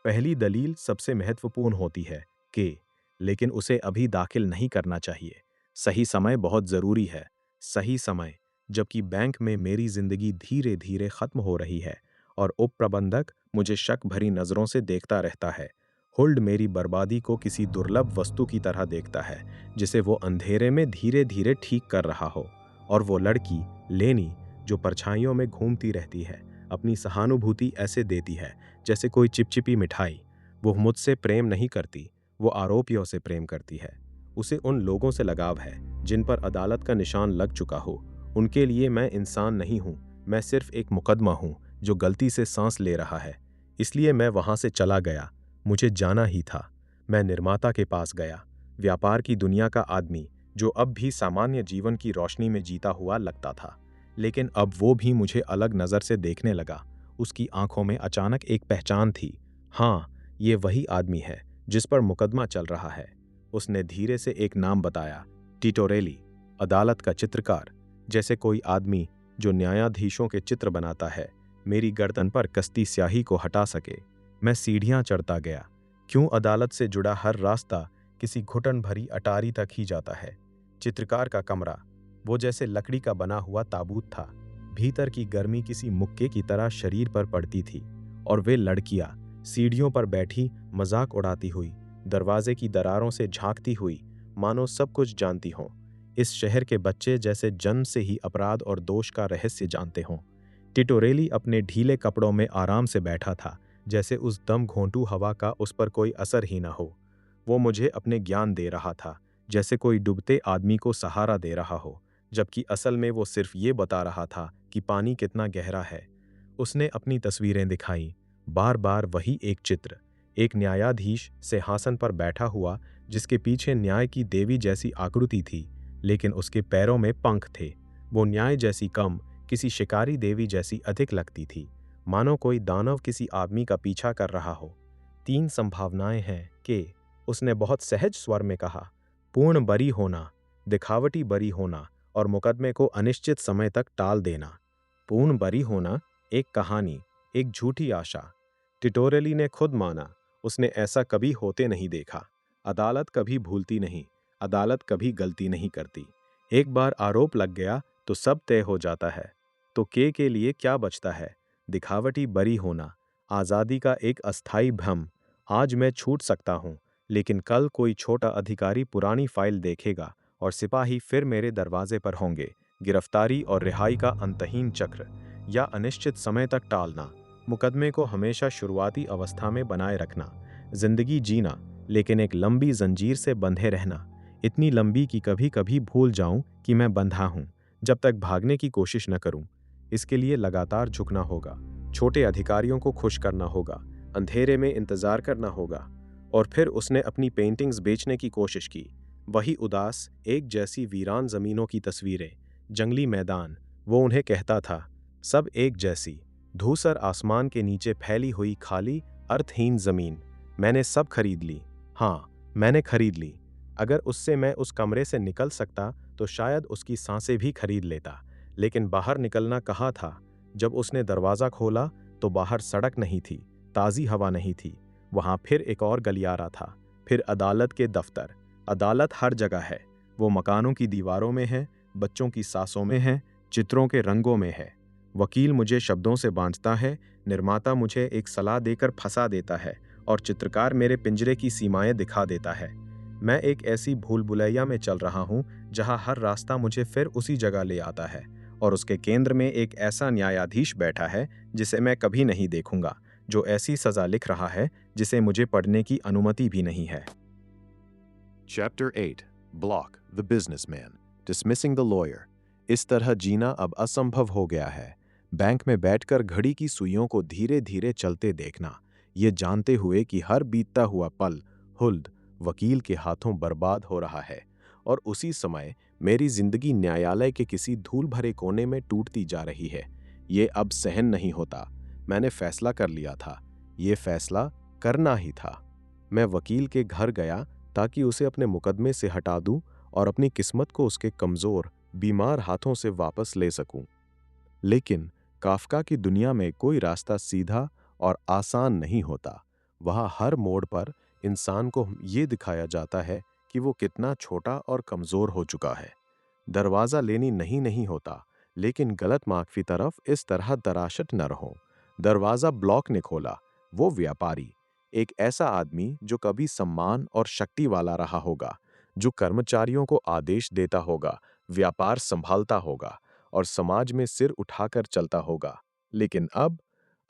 पहली दलील सबसे महत्वपूर्ण होती है कि, लेकिन उसे अभी दाखिल नहीं करना चाहिए। सही समय बहुत जरूरी है। सही समय, जबकि बैंक में मेरी जिंदगी धीरे धीरे खत्म हो रही है और उप प्रबंधक मुझे शक भरी नजरों से देखता रहता है। हुल्ड मेरी बर्बादी को किसी दुर्लभ वस्तु की तरह देखता है जिसे वो अंधेरे में धीरे धीरे ठीक कर रहा हो। और वो लड़की, लेनी, जो परछाइयों में घूमती रहती है, अपनी सहानुभूति ऐसे देती है जैसे कोई चिपचिपी मिठाई। वो मुझसे प्रेम नहीं करती, वो आरोपियों से प्रेम करती है। उसे उन लोगों से लगाव है जिन पर अदालत का निशान लग चुका हो। उनके लिए मैं इंसान नहीं हूं, मैं सिर्फ एक मुकदमा हूं जो गलती से सांस ले रहा है। इसलिए मैं वहां से चला गया। मुझे जाना ही था। मैं निर्माता के पास गया, व्यापार की दुनिया का आदमी जो अब भी सामान्य जीवन की रोशनी में जीता हुआ लगता था। लेकिन अब वो भी मुझे अलग नज़र से देखने लगा। उसकी आंखों में अचानक एक पहचान थी। हाँ, ये वही आदमी है जिस पर मुकदमा चल रहा है। उसने धीरे से एक नाम बताया, टिटोरेली, अदालत का चित्रकार। जैसे कोई आदमी जो न्यायाधीशों के चित्र बनाता है, मेरी गर्दन पर कसती स्याही को हटा सके। मैं सीढ़ियां चढ़ता गया। क्यों अदालत से जुड़ा हर रास्ता किसी घुटन भरी अटारी तक ही जाता है। चित्रकार का कमरा, वो जैसे लकड़ी का बना हुआ ताबूत था। भीतर की गर्मी किसी मुक्के की तरह शरीर पर पड़ती थी। और वे लड़कियां सीढ़ियों पर बैठी मजाक उड़ाती हुई, दरवाजे की दरारों से झांकती हुई, मानो सब कुछ जानती हों। इस शहर के बच्चे जैसे जन्म से ही अपराध और दोष का रहस्य जानते हों। टिटोरेली अपने ढीले कपड़ों में आराम से बैठा था, जैसे उस दम घोंटू हवा का उस पर कोई असर ही न हो। वो मुझे अपने ज्ञान दे रहा था, जैसे कोई डूबते आदमी को सहारा दे रहा हो, जबकि असल में वो सिर्फ ये बता रहा था कि पानी कितना गहरा है। उसने अपनी तस्वीरें दिखाईं, बार बार वही एक चित्र, एक न्यायाधीश सिंहासन पर बैठा हुआ जिसके पीछे न्याय की देवी जैसी आकृति थी, लेकिन उसके पैरों में पंख थे। वो न्याय जैसी कम, किसी शिकारी देवी जैसी अधिक लगती थी, मानो कोई दानव किसी आदमी का पीछा कर रहा हो। 3 संभावनाएं हैं कि, उसने बहुत सहज स्वर में कहा, पूर्ण बरी होना, दिखावटी बरी होना और मुकदमे को अनिश्चित समय तक टाल देना। पूर्ण बरी होना, एक कहानी, एक झूठी आशा। टिटोरेली ने खुद माना, उसने ऐसा कभी होते नहीं देखा। अदालत कभी भूलती नहीं, अदालत कभी गलती नहीं करती। एक बार आरोप लग गया तो सब तय हो जाता है। तो के लिए क्या बचता है? दिखावटी बरी होना, आज़ादी का एक अस्थायी भ्रम। आज मैं छूट सकता हूँ, लेकिन कल कोई छोटा अधिकारी पुरानी फाइल देखेगा और सिपाही फिर मेरे दरवाजे पर होंगे। गिरफ्तारी और रिहाई का अंतहीन चक्र, या अनिश्चित समय तक टालना, मुकदमे को हमेशा शुरुआती अवस्था में बनाए रखना, जिंदगी जीना, लेकिन एक लंबी जंजीर से बंधे रहना, इतनी लंबी कि कभी कभी भूल जाऊं कि मैं बंधा हूं, जब तक भागने की कोशिश न करूं। इसके लिए लगातार झुकना होगा, छोटे अधिकारियों को खुश करना होगा, अंधेरे में इंतजार करना होगा। और फिर उसने अपनी पेंटिंग्स बेचने की कोशिश की। वही उदास, एक जैसी वीरान जमीनों की तस्वीरें, जंगली मैदान, वो उन्हें कहता था, सब एक जैसी, धूसर आसमान के नीचे फैली हुई खाली, अर्थहीन जमीन। मैंने सब खरीद ली। हाँ, मैंने खरीद ली। अगर उससे मैं उस कमरे से निकल सकता तो शायद उसकी सांसें भी खरीद लेता। लेकिन बाहर निकलना कहाँ था? जब उसने दरवाज़ा खोला तो बाहर सड़क नहीं थी, ताज़ी हवा नहीं थी। वहाँ फिर एक और गलियारा था, फिर अदालत के दफ्तर। अदालत हर जगह है, वो मकानों की दीवारों में है, बच्चों की सांसों में है, चित्रों के रंगों में है। वकील मुझे शब्दों से बांधता है, निर्माता मुझे एक सलाह देकर फंसा देता है और चित्रकार मेरे पिंजरे की सीमाएं दिखा देता है। मैं एक ऐसी भूल भुलैया में चल रहा हूँ जहाँ हर रास्ता मुझे फिर उसी जगह ले आता है, और उसके केंद्र में एक ऐसा न्यायाधीश बैठा है जिसे मैं कभी नहीं देखूंगा, जो ऐसी सजा लिख रहा है जिसे मुझे पढ़ने की अनुमति भी नहीं है। Chapter 8 Block, the Businessman, Dismissing the Lawyer। इस तरह जीना अब असंभव हो गया है। बैंक में बैठकर घड़ी की सुइयों को धीरे धीरे चलते देखना, ये जानते हुए कि हर बीतता हुआ पल हुल्द वकील के हाथों बर्बाद हो रहा है, और उसी समय मेरी जिंदगी न्यायालय के किसी धूल भरे कोने में टूटती जा रही है। ये अब सहन नहीं होता। मैंने फैसला कर लिया था, ये फैसला करना ही था। मैं वकील के घर गया ताकि उसे अपने मुकदमे से हटा दूं और अपनी किस्मत को उसके कमजोर, बीमार हाथों से वापस ले सकूं। लेकिन काफका की दुनिया में कोई रास्ता सीधा और आसान नहीं होता। वहाँ हर मोड़ पर इंसान को ये दिखाया जाता है कि वो कितना छोटा और कमजोर हो चुका है। दरवाज़ा लेनी नहीं होता, लेकिन गलत मार्ग की तरफ इस तरह दराशत न रहो। दरवाज़ा ब्लॉक ने खोला, वो व्यापारी, एक ऐसा आदमी जो कभी सम्मान और शक्ति वाला रहा होगा, जो कर्मचारियों को आदेश देता होगा, व्यापार संभालता होगा और समाज में सिर उठाकर चलता होगा। लेकिन अब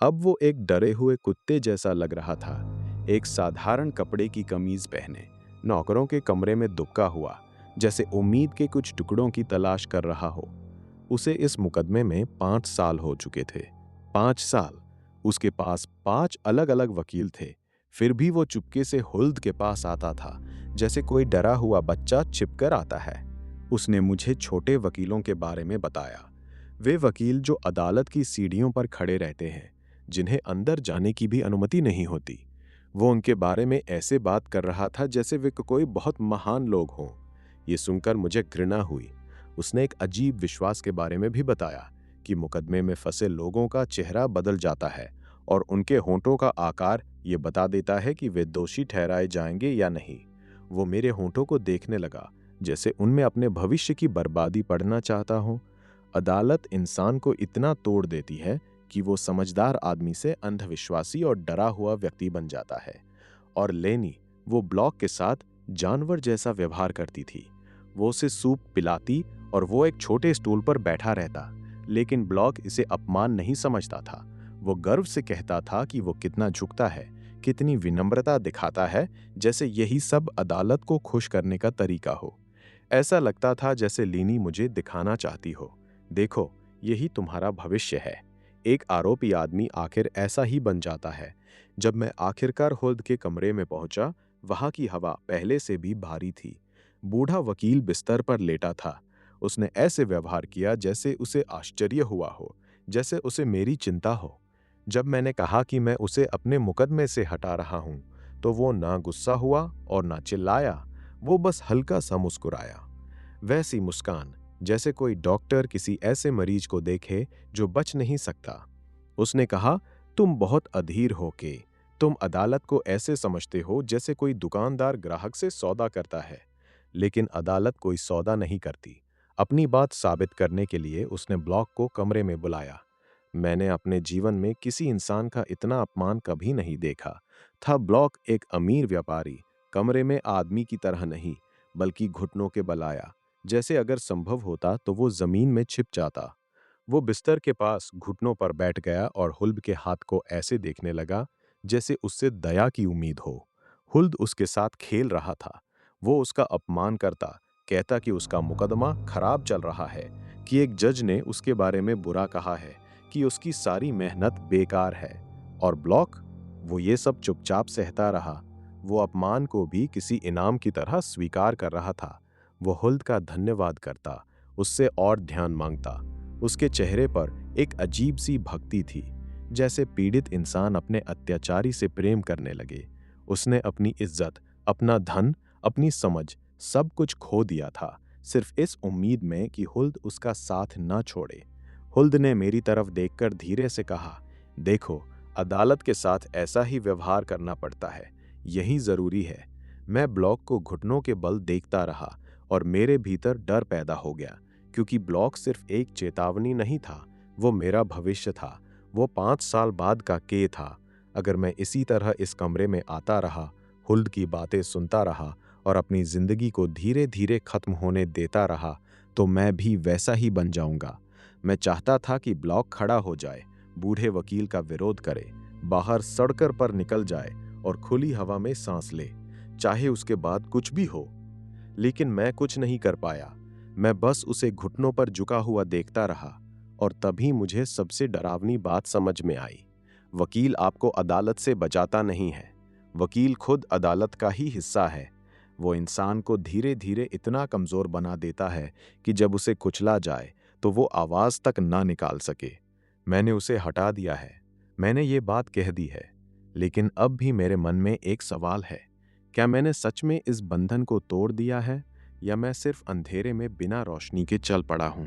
वो एक डरे हुए कुत्ते जैसा लग रहा था, एक साधारण कपड़े की कमीज पहने, नौकरों के कमरे में दुबका हुआ, जैसे उम्मीद के कुछ टुकड़ों की तलाश कर रहा हो। उसे इस मुकदमे में 5 साल हो चुके थे। 5 साल। उसके पास 5 अलग अलग वकील थे, फिर भी वो चुपके से हुल्द के पास आता था, जैसे कोई डरा हुआ बच्चा छिपकर आता है। उसने मुझे छोटे वकीलों के बारे में बताया, वे वकील जो अदालत की सीढ़ियों पर खड़े रहते हैं, जिन्हें अंदर जाने की भी अनुमति नहीं होती। वो उनके बारे में ऐसे बात कर रहा था जैसे वे कोई बहुत महान लोग हों। ये सुनकर मुझे घृणा हुई। उसने एक अजीब विश्वास के बारे में भी बताया कि मुकदमे में फंसे लोगों का चेहरा बदल जाता है और उनके होंठों का आकार ये बता देता है कि वे दोषी ठहराए जाएंगे या नहीं। वो मेरे होंठों को देखने लगा जैसे उनमें अपने भविष्य की बर्बादी पढ़ना चाहता हो। अदालत इंसान को इतना तोड़ देती है कि वो समझदार आदमी से अंधविश्वासी और डरा हुआ व्यक्ति बन जाता है। और लेनी, वो ब्लॉक के साथ जानवर जैसा व्यवहार करती थी। वो उसे सूप पिलाती और वो एक छोटे स्टूल पर बैठा रहता, लेकिन ब्लॉक इसे अपमान नहीं समझता था। वो गर्व से कहता था कि वो कितना झुकता है, कितनी विनम्रता दिखाता है, जैसे यही सब अदालत को खुश करने का तरीका हो। ऐसा लगता था जैसे लीनी मुझे दिखाना चाहती हो, देखो यही तुम्हारा भविष्य है। एक आरोपी आदमी आखिर ऐसा ही बन जाता है। जब मैं आखिरकार हुल्द के कमरे में पहुंचा, वहां की हवा पहले से भी भारी थी। बूढ़ा वकील बिस्तर पर लेटा था। उसने ऐसे व्यवहार किया जैसे उसे आश्चर्य हुआ हो, जैसे उसे मेरी चिंता हो। जब मैंने कहा कि मैं उसे अपने मुकदमे से हटा रहा हूं, तो वो ना गुस्सा हुआ और ना चिल्लाया। वो बस हल्का सा मुस्कुराया, वैसी मुस्कान जैसे कोई डॉक्टर किसी ऐसे मरीज को देखे जो बच नहीं सकता। उसने कहा, तुम बहुत अधीर हो के, तुम अदालत को ऐसे समझते हो जैसे कोई दुकानदार ग्राहक से सौदा करता है। लेकिन अदालत कोई सौदा नहीं करती। अपनी बात साबित करने के लिए उसने ब्लॉक को कमरे में बुलाया। मैंने अपने जीवन में किसी इंसान का इतना अपमान कभी नहीं देखा था। ब्लॉक एक अमीर व्यापारी कमरे में आदमी की तरह नहीं, बल्कि घुटनों के बल आया, जैसे अगर संभव होता तो वो जमीन में छिप जाता। वो बिस्तर के पास घुटनों पर बैठ गया और हुल्द के हाथ को ऐसे देखने लगा जैसे उससे दया की उम्मीद हो। हुल्द उसके साथ खेल रहा था। वो उसका अपमान करता, कहता कि उसका मुकदमा खराब चल रहा है, कि एक जज ने उसके बारे में बुरा कहा है, कि उसकी सारी मेहनत बेकार है। और ब्लॉक, वो ये सब चुपचाप सहता रहा। वो अपमान को भी किसी इनाम की तरह स्वीकार कर रहा था। वो हुल्द का धन्यवाद करता, उससे और ध्यान मांगता। उसके चेहरे पर एक अजीब सी भक्ति थी, जैसे पीड़ित इंसान अपने अत्याचारी से प्रेम करने लगे। उसने अपनी इज्जत, अपना धन, अपनी समझ, सब कुछ खो दिया था, सिर्फ इस उम्मीद में कि हुल्द उसका साथ न छोड़े। हुल्द ने मेरी तरफ देखकर धीरे से कहा, देखो, अदालत के साथ ऐसा ही व्यवहार करना पड़ता है, यही जरूरी है। मैं ब्लॉक को घुटनों के बल देखता रहा और मेरे भीतर डर पैदा हो गया, क्योंकि ब्लॉक सिर्फ एक चेतावनी नहीं था, वो मेरा भविष्य था। वो 5 साल बाद का के था। अगर मैं इसी तरह इस कमरे में आता रहा, हुल्द की बातें सुनता रहा और अपनी जिंदगी को धीरे धीरे खत्म होने देता रहा, तो मैं भी वैसा ही बन जाऊंगा। मैं चाहता था कि ब्लॉक खड़ा हो जाए, बूढ़े वकील का विरोध करे, बाहर सड़क पर निकल जाए और खुली हवा में सांस ले, चाहे उसके बाद कुछ भी हो। लेकिन मैं कुछ नहीं कर पाया। मैं बस उसे घुटनों पर झुका हुआ देखता रहा। और तभी मुझे सबसे डरावनी बात समझ में आई। वकील आपको अदालत से बचाता नहीं है, वकील खुद अदालत का ही हिस्सा है। वो इंसान को धीरे धीरे इतना कमजोर बना देता है कि जब उसे कुचला जाए तो वो आवाज तक ना निकाल सके। मैंने उसे हटा दिया है, मैंने ये बात कह दी है, लेकिन अब भी मेरे मन में एक सवाल है, क्या मैंने सच में इस बंधन को तोड़ दिया है, या मैं सिर्फ अंधेरे में बिना रोशनी के चल पड़ा हूं।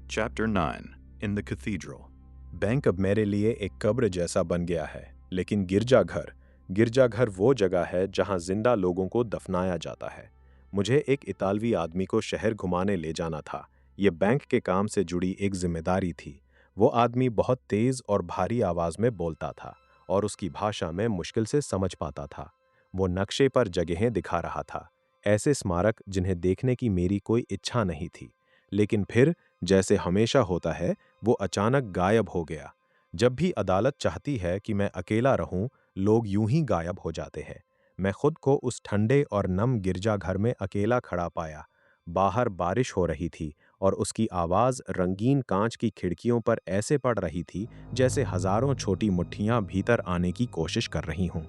Chapter 9 In the Cathedral. Bank अब मेरे लिए एक कब्र जैसा बन गया है, लेकिन गिरजाघर वो जगह है जहां जिंदा लोगों को दफनाया जाता है। मुझे एक इतालवी आदमी को शहर घुमाने ले जाना था। ये बैंक के काम से जुड़ी एक जिम्मेदारी थी। वो आदमी बहुत तेज और भारी आवाज में बोलता था और उसकी भाषा में मुश्किल से समझ पाता था। वो नक्शे पर जगहें दिखा रहा था, ऐसे स्मारक जिन्हें देखने की मेरी कोई इच्छा नहीं थी। लेकिन फिर, जैसे हमेशा होता है, वो अचानक गायब हो गया। जब भी अदालत चाहती है कि मैं अकेला रहूं, लोग यूं ही गायब हो जाते हैं। मैं खुद को उस ठंडे और नम गिरजाघर में अकेला खड़ा पाया। बाहर बारिश हो रही थी और उसकी आवाज रंगीन कांच की खिड़कियों पर ऐसे पड़ रही थी जैसे हजारों छोटी मुट्ठियां भीतर आने की कोशिश कर रही हों।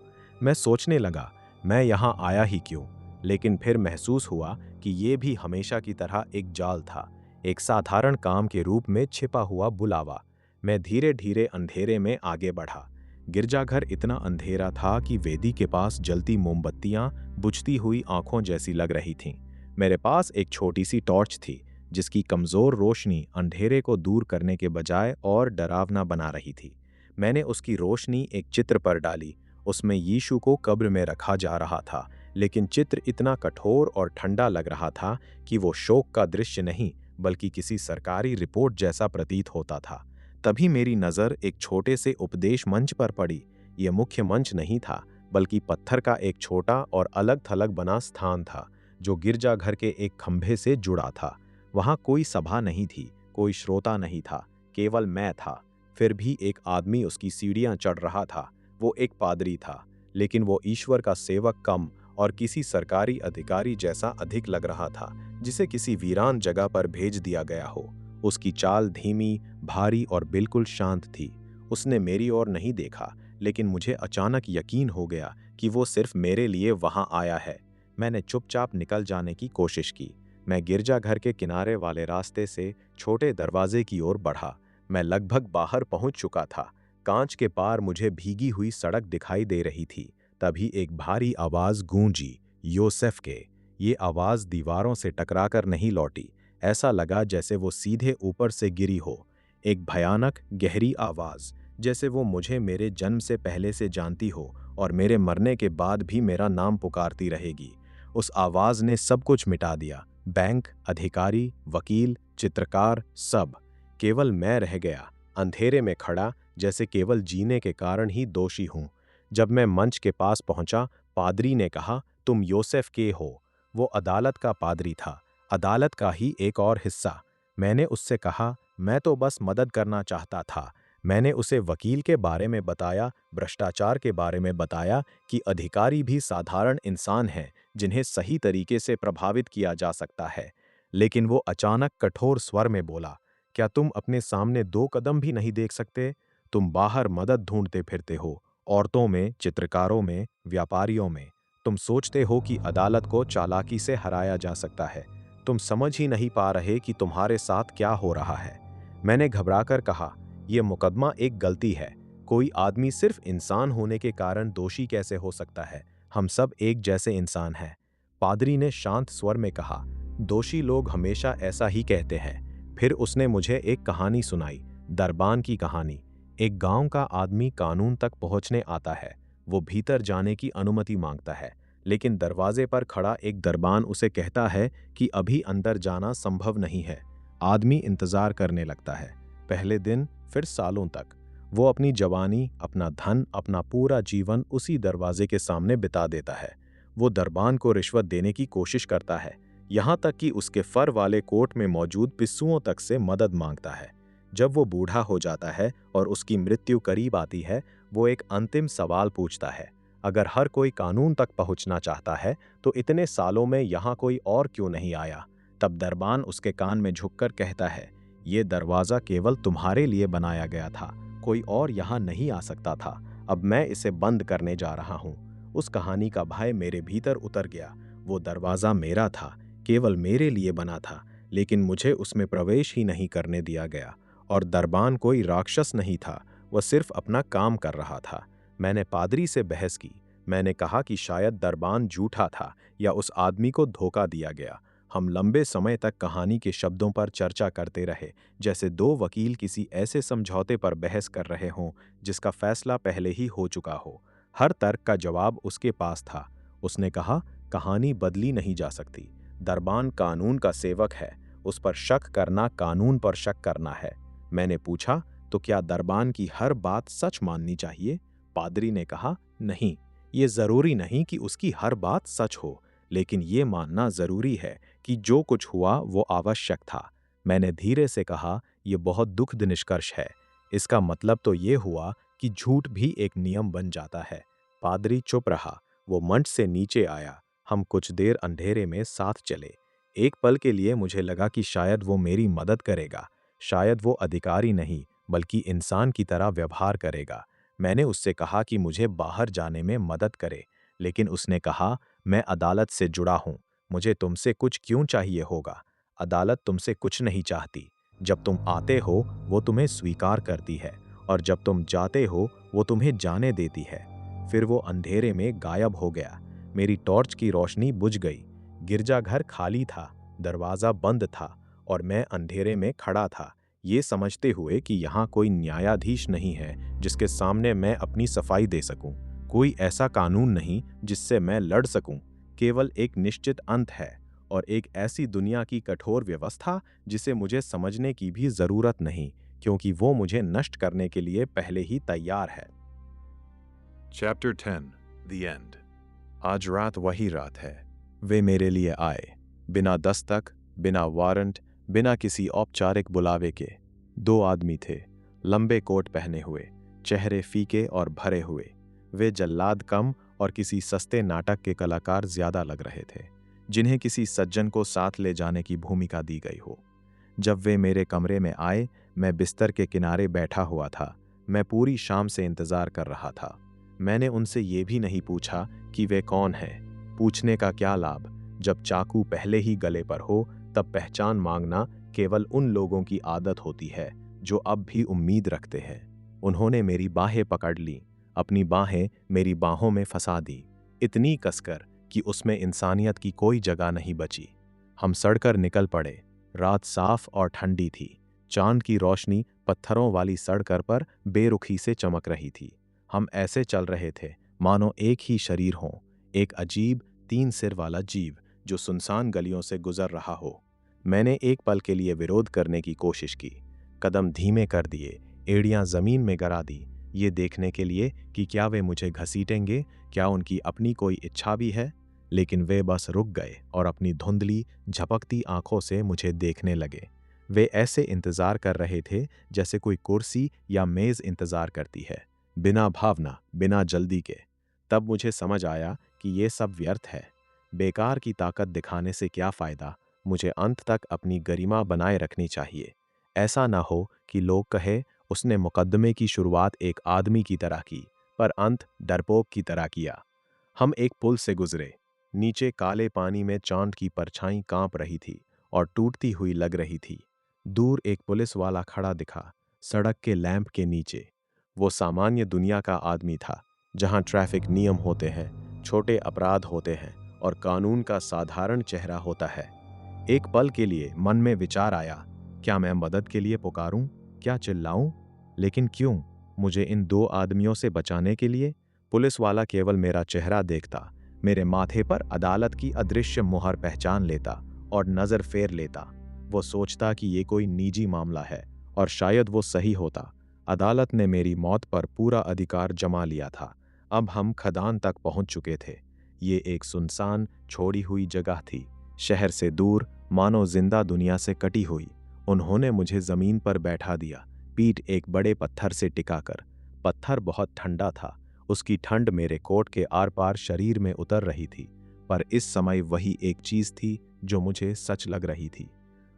मैं सोचने लगा, मैं यहाँ आया ही क्यों? लेकिन फिर महसूस हुआ कि ये भी हमेशा की तरह एक जाल था, एक साधारण काम के रूप में छिपा हुआ बुलावा। मैं धीरे धीरे अंधेरे में आगे बढ़ा। गिरजाघर इतना अंधेरा था कि वेदी के पास जलती मोमबत्तियां बुझती हुई आंखों जैसी लग रही थीं। मेरे पास एक छोटी सी टॉर्च थी, जिसकी कमजोर रोशनी अंधेरे को दूर करने के बजाय और डरावना बना रही थी। मैंने उसकी रोशनी एक चित्र पर डाली। उसमें यीशु को कब्र में रखा जा रहा था, लेकिन चित्र इतना कठोर और ठंडा लग रहा था कि वो शोक का दृश्य नहीं, बल्कि किसी सरकारी रिपोर्ट जैसा प्रतीत होता था। तभी मेरी नज़र एक छोटे से उपदेश मंच पर पड़ी। यह मुख्य मंच नहीं था, बल्कि पत्थर का एक छोटा और अलग थलग बना स्थान था, जो गिरजाघर के एक खंभे से जुड़ा था। वहाँ कोई सभा नहीं थी, कोई श्रोता नहीं था, केवल मैं था। फिर भी एक आदमी उसकी सीढ़ियां चढ़ रहा था। वो एक पादरी था, लेकिन वो ईश्वर का सेवक कम और किसी सरकारी अधिकारी जैसा अधिक लग रहा था, जिसे किसी वीरान जगह पर भेज दिया गया हो। उसकी चाल धीमी, भारी और बिल्कुल शांत थी। उसने मेरी ओर नहीं देखा, लेकिन मुझे अचानक यकीन हो गया कि वो सिर्फ मेरे लिए वहां आया है। मैंने चुपचाप निकल जाने की कोशिश की। मैं गिरजाघर के किनारे वाले रास्ते से छोटे दरवाजे की ओर बढ़ा। मैं लगभग बाहर पहुंच चुका था। कांच के पार मुझे भीगी हुई सड़क दिखाई दे रही थी। तभी एक भारी आवाज गूंजी, योसेफ के। ये आवाज दीवारों से टकराकर नहीं लौटी। ऐसा लगा जैसे वो सीधे ऊपर से गिरी हो। एक भयानक, गहरी आवाज, जैसे वो मुझे मेरे जन्म से पहले से जानती हो और मेरे मरने के बाद भी मेरा नाम पुकारती रहेगी। उस आवाज ने सब कुछ मिटा दिया। बैंक, अधिकारी, वकील, चित्रकार, सब। केवल मैं रह गया, अंधेरे में खड़ा, जैसे केवल जीने के कारण ही दोषी हूं। जब मैं मंच के पास पहुंचा, पादरी ने कहा, तुम योसेफ के हो। वो अदालत का पादरी था, अदालत का ही एक और हिस्सा। मैंने उससे कहा, मैं तो बस मदद करना चाहता था। मैंने उसे वकील के बारे में बताया, भ्रष्टाचार के बारे में बताया कि अधिकारी भी साधारण इंसान हैं जिन्हें सही तरीके से प्रभावित किया जा सकता है। लेकिन वो अचानक कठोर स्वर में बोला, क्या तुम अपने सामने 2 कदम भी नहीं देख सकते? तुम बाहर मदद ढूंढते फिरते हो, औरतों में, चित्रकारों में, व्यापारियों में। तुम सोचते हो कि अदालत को चालाकी से हराया जा सकता है। तुम समझ ही नहीं पा रहे कि तुम्हारे साथ क्या हो रहा है। मैंने घबराकर कहा, यह मुकदमा एक गलती है। कोई आदमी सिर्फ इंसान होने के कारण दोषी कैसे हो सकता है? हम सब एक जैसे इंसान हैं। पादरी ने शांत स्वर में कहा, दोषी लोग हमेशा ऐसा ही कहते हैं। फिर उसने मुझे एक कहानी सुनाई, दरबान की कहानी। एक गांव का आदमी कानून तक पहुंचने आता है। वो भीतर जाने की अनुमति मांगता है, लेकिन दरवाजे पर खड़ा एक दरबान उसे कहता है कि अभी अंदर जाना संभव नहीं है। आदमी इंतजार करने लगता है, पहले दिन, फिर सालों तक। वो अपनी जवानी, अपना धन, अपना पूरा जीवन उसी दरवाजे के सामने बिता देता है। वो दरबान को रिश्वत देने की कोशिश करता है, यहाँ तक कि उसके फर वाले कोट में मौजूद पिस्सुओं तक से मदद मांगता है। जब वो बूढ़ा हो जाता है और उसकी मृत्यु करीब आती है, वो एक अंतिम सवाल पूछता है, अगर हर कोई कानून तक पहुंचना चाहता है तो इतने सालों में यहाँ कोई और क्यों नहीं आया? तब दरबान उसके कान में झुककर कहता है, ये दरवाज़ा केवल तुम्हारे लिए बनाया गया था, कोई और यहाँ नहीं आ सकता था। अब मैं इसे बंद करने जा रहा हूँ। उस कहानी का भय मेरे भीतर उतर गया। वो दरवाज़ा मेरा था, केवल मेरे लिए बना था, लेकिन मुझे उसमें प्रवेश ही नहीं करने दिया गया। और दरबान कोई राक्षस नहीं था, वह सिर्फ अपना काम कर रहा था। मैंने पादरी से बहस की। मैंने कहा कि शायद दरबान झूठा था या उस आदमी को धोखा दिया गया। हम लंबे समय तक कहानी के शब्दों पर चर्चा करते रहे, जैसे 2 वकील किसी ऐसे समझौते पर बहस कर रहे हों जिसका फैसला पहले ही हो चुका हो। हर तर्क का जवाब उसके पास था। उसने कहा, कहानी बदली नहीं जा सकती। दरबान कानून का सेवक है, उस पर शक करना कानून पर शक करना है। मैंने पूछा, तो क्या दरबान की हर बात सच माननी चाहिए? पादरी ने कहा, नहीं, ये जरूरी नहीं कि उसकी हर बात सच हो, लेकिन ये मानना जरूरी है कि जो कुछ हुआ वो आवश्यक था। मैंने धीरे से कहा, यह बहुत दुखद निष्कर्ष है। इसका मतलब तो ये हुआ कि झूठ भी एक नियम बन जाता है। पादरी चुप रहा। वो मंच से नीचे आया। हम कुछ देर अंधेरे में साथ चले। एक पल के लिए मुझे लगा कि शायद वो मेरी मदद करेगा। शायद वो अधिकारी नहीं, बल्कि इंसान की तरह व्यवहार करेगा। मैंने उससे कहा कि मुझे बाहर जाने में मदद करे, लेकिन उसने कहा, मैं अदालत से जुड़ा हूं, मुझे तुमसे कुछ क्यों चाहिए होगा? अदालत तुमसे कुछ नहीं चाहती। जब तुम आते हो वो तुम्हें स्वीकार करती है, और जब तुम जाते हो वो तुम्हें जाने देती है। फिर वो अंधेरे में गायब हो गया। मेरी टॉर्च की रोशनी बुझ गई। गिरजाघर खाली था, दरवाज़ा बंद था, और मैं अंधेरे में खड़ा था, ये समझते हुए कि यहाँ कोई न्यायाधीश नहीं है जिसके सामने मैं अपनी सफाई दे सकूं। कोई ऐसा कानून नहीं जिससे मैं लड़ सकूं। केवल एक निश्चित अंत है, और एक ऐसी दुनिया की कठोर व्यवस्था जिसे मुझे समझने की भी जरूरत नहीं, क्योंकि वो मुझे नष्ट करने के लिए पहले ही तैयार है। Chapter 10. The End. आज रात वही रात है। वे मेरे लिए आए, बिना दस्तक, बिना वारंट, बिना किसी औपचारिक बुलावे के। 2 आदमी थे, लंबे कोट पहने हुए, चेहरे फीके और भरे हुए। वे जल्लाद कम और किसी सस्ते नाटक के कलाकार ज्यादा लग रहे थे, जिन्हें किसी सज्जन को साथ ले जाने की भूमिका दी गई हो। जब वे मेरे कमरे में आए, मैं बिस्तर के किनारे बैठा हुआ था। मैं पूरी शाम से इंतजार कर रहा था। मैंने उनसे ये भी नहीं पूछा कि वे कौन हैं। पूछने का क्या लाभ, जब चाकू पहले ही गले पर हो, तब पहचान मांगना केवल उन लोगों की आदत होती है जो अब भी उम्मीद रखते हैं। उन्होंने मेरी बाहें पकड़ ली, अपनी बाहें मेरी बाहों में फंसा दी, इतनी कसकर कि उसमें इंसानियत की कोई जगह नहीं बची। हम सड़कर निकल पड़े। रात साफ और ठंडी थी। चांद की रोशनी पत्थरों वाली सड़क पर बेरुखी से चमक रही थी। हम ऐसे चल रहे थे मानो एक ही शरीर हो, एक अजीब 3 सिर वाला जीव जो सुनसान गलियों से गुजर रहा हो। मैंने एक पल के लिए विरोध करने की कोशिश की, कदम धीमे कर दिए, एड़ियां जमीन में गिरा दी, ये देखने के लिए कि क्या वे मुझे घसीटेंगे, क्या उनकी अपनी कोई इच्छा भी है। लेकिन वे बस रुक गए और अपनी धुंधली झपकती आंखों से मुझे देखने लगे। वे ऐसे इंतजार कर रहे थे जैसे कोई कुर्सी या मेज इंतजार करती है, बिना भावना, बिना जल्दी के। तब मुझे समझ आया कि ये सब व्यर्थ है। बेकार की ताकत दिखाने से क्या फायदा। मुझे अंत तक अपनी गरिमा बनाए रखनी चाहिए। ऐसा ना हो कि लोग कहे उसने मुकदमे की शुरुआत एक आदमी की तरह की, पर अंत डरपोक की तरह किया। हम एक पुल से गुजरे। नीचे काले पानी में चांद की परछाई कांप रही थी और टूटती हुई लग रही थी। दूर एक पुलिस वाला खड़ा दिखा, सड़क के लैंप के नीचे। वो सामान्य दुनिया का आदमी था, जहां ट्रैफिक नियम होते हैं, छोटे अपराध होते हैं और कानून का साधारण चेहरा होता है। एक पल के लिए मन में विचार आया, क्या मैं मदद के लिए पुकारूं, क्या चिल्लाऊं? लेकिन क्यों? मुझे इन 2 आदमियों से बचाने के लिए? पुलिस वाला केवल मेरा चेहरा देखता, मेरे माथे पर अदालत की अदृश्य मुहर पहचान लेता और नजर फेर लेता। वो सोचता कि ये कोई निजी मामला है, और शायद वो सही होता। अदालत ने मेरी मौत पर पूरा अधिकार जमा लिया था। अब हम खदान तक पहुंच चुके थे। ये एक सुनसान, छोड़ी हुई जगह थी, शहर से दूर, मानो जिंदा दुनिया से कटी हुई। उन्होंने मुझे जमीन पर बैठा दिया, पीठ एक बड़े पत्थर से टिकाकर। पत्थर बहुत ठंडा था, उसकी ठंड मेरे कोट के आर पार शरीर में उतर रही थी। पर इस समय वही एक चीज थी जो मुझे सच लग रही थी।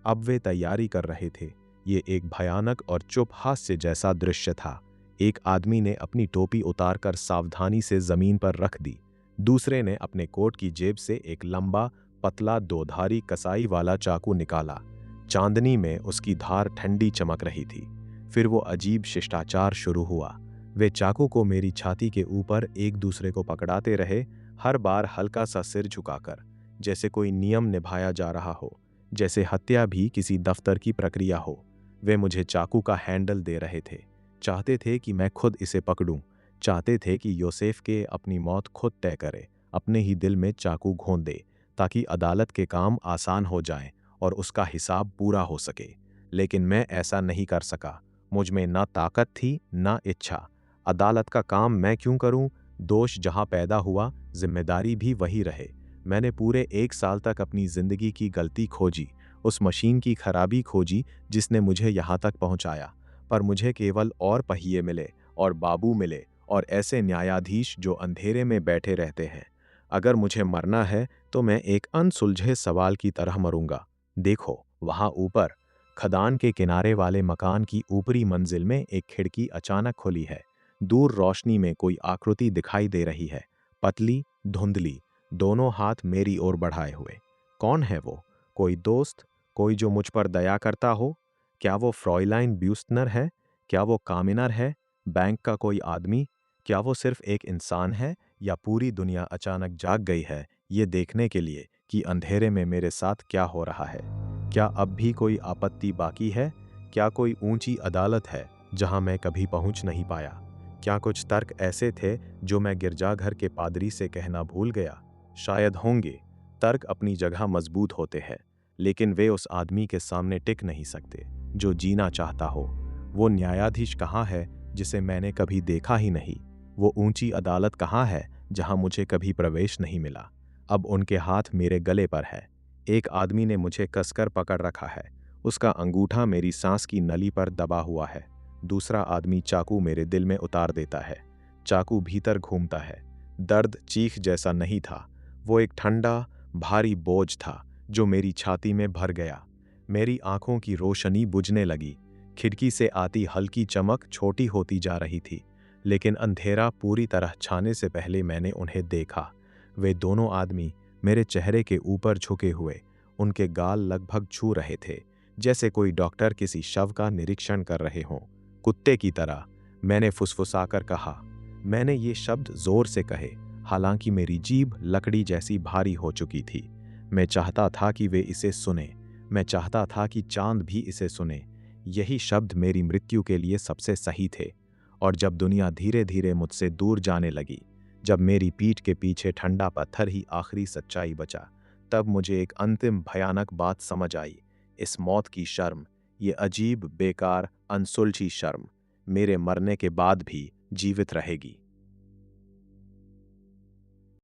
अब वे तैयारी कर रहे थे। ये एक भयानक और चुप हास्य जैसा दृश्य था। एक आदमी ने अपनी टोपी उतारकर सावधानी से जमीन पर रख दी। दूसरे ने अपने कोट की जेब से एक लंबा, पतला, 2-धारी कसाई वाला चाकू निकाला। चांदनी में उसकी धार ठंडी चमक रही थी। फिर वो अजीब शिष्टाचार शुरू हुआ। वे चाकू को मेरी छाती के ऊपर एक दूसरे को पकड़ाते रहे, हर बार हल्का सा सिर झुकाकर, जैसे कोई नियम निभाया जा रहा हो, जैसे हत्या भी किसी दफ्तर की प्रक्रिया हो। वे मुझे चाकू का हैंडल दे रहे थे, चाहते थे कि मैं खुद इसे पकड़ूं, चाहते थे कि योसेफ के अपनी मौत खुद तय करे, अपने ही दिल में चाकू घोंप दे, ताकि अदालत के काम आसान हो जाएं और उसका हिसाब पूरा हो सके। लेकिन मैं ऐसा नहीं कर सका। मुझ में ना ताकत थी, ना इच्छा। अदालत का काम मैं क्यों करूं? दोष जहां पैदा हुआ, जिम्मेदारी भी वही रहे। मैंने पूरे 1 साल तक अपनी जिंदगी की गलती खोजी, उस मशीन की खराबी खोजी जिसने मुझे यहां तक पहुंचाया। पर मुझे केवल और पहिए मिले और बाबू मिले और ऐसे न्यायाधीश जो अंधेरे में बैठे रहते हैं। अगर मुझे मरना है तो मैं एक अनसुलझे सवाल की तरह मरूंगा। देखो, वहां ऊपर खदान के किनारे वाले मकान की ऊपरी मंजिल में एक खिड़की अचानक खुली है। दूर रोशनी में कोई आकृति दिखाई दे रही है, पतली, धुंधली, दोनों हाथ मेरी ओर बढ़ाए हुए। कौन है वो? कोई दोस्त? कोई जो मुझ पर दया करता हो? क्या वो फ्रॉइलाइन ब्यूस्टनर है? क्या वो कामिनर है? बैंक का कोई आदमी? क्या वो सिर्फ एक इंसान है, या पूरी दुनिया अचानक जाग गई है ये देखने के लिए कि अंधेरे में मेरे साथ क्या हो रहा है? क्या अब भी कोई आपत्ति बाकी है? क्या कोई ऊंची अदालत है जहां मैं कभी पहुंच नहीं पाया? क्या कुछ तर्क ऐसे थे जो मैं गिरजाघर के पादरी से कहना भूल गया? शायद होंगे। तर्क अपनी जगह मजबूत होते हैं, लेकिन वे उस आदमी के सामने टिक नहीं सकते जो जीना चाहता हो। वो न्यायाधीश कहाँ है जिसे मैंने कभी देखा ही नहीं? वो ऊंची अदालत कहाँ है जहां मुझे कभी प्रवेश नहीं मिला? अब उनके हाथ मेरे गले पर है। एक आदमी ने मुझे कसकर पकड़ रखा है। उसका अंगूठा मेरी सांस की नली पर दबा हुआ है। दूसरा आदमी चाकू मेरे दिल में उतार देता है। चाकू भीतर घूमता है। दर्द चीख जैसा नहीं था, वो एक ठंडा, भारी बोझ था जो मेरी छाती में भर गया। मेरी आंखों की रोशनी बुझने लगी। खिड़की से आती हल्की चमक छोटी होती जा रही थी, लेकिन अंधेरा पूरी तरह छाने से पहले मैंने उन्हें देखा। वे दोनों आदमी मेरे चेहरे के ऊपर झुके हुए, उनके गाल लगभग छू रहे थे, जैसे कोई डॉक्टर किसी शव का निरीक्षण कर रहे हों। कुत्ते की तरह मैंने फुसफुसाकर कहा। मैंने ये शब्द जोर से कहे, हालांकि मेरी जीभ लकड़ी जैसी भारी हो चुकी थी। मैं चाहता था कि वे इसे सुने। मैं चाहता था कि चांद भी इसे सुने। यही शब्द मेरी मृत्यु के लिए सबसे सही थे। और जब दुनिया धीरे धीरे मुझसे दूर जाने लगी, जब मेरी पीठ के पीछे ठंडा पत्थर ही आखिरी सच्चाई बचा, तब मुझे एक अंतिम भयानक बात समझ आई। इस मौत की शर्म, ये अजीब, बेकार, अनसुलझी शर्म, मेरे मरने के बाद भी जीवित रहेगी।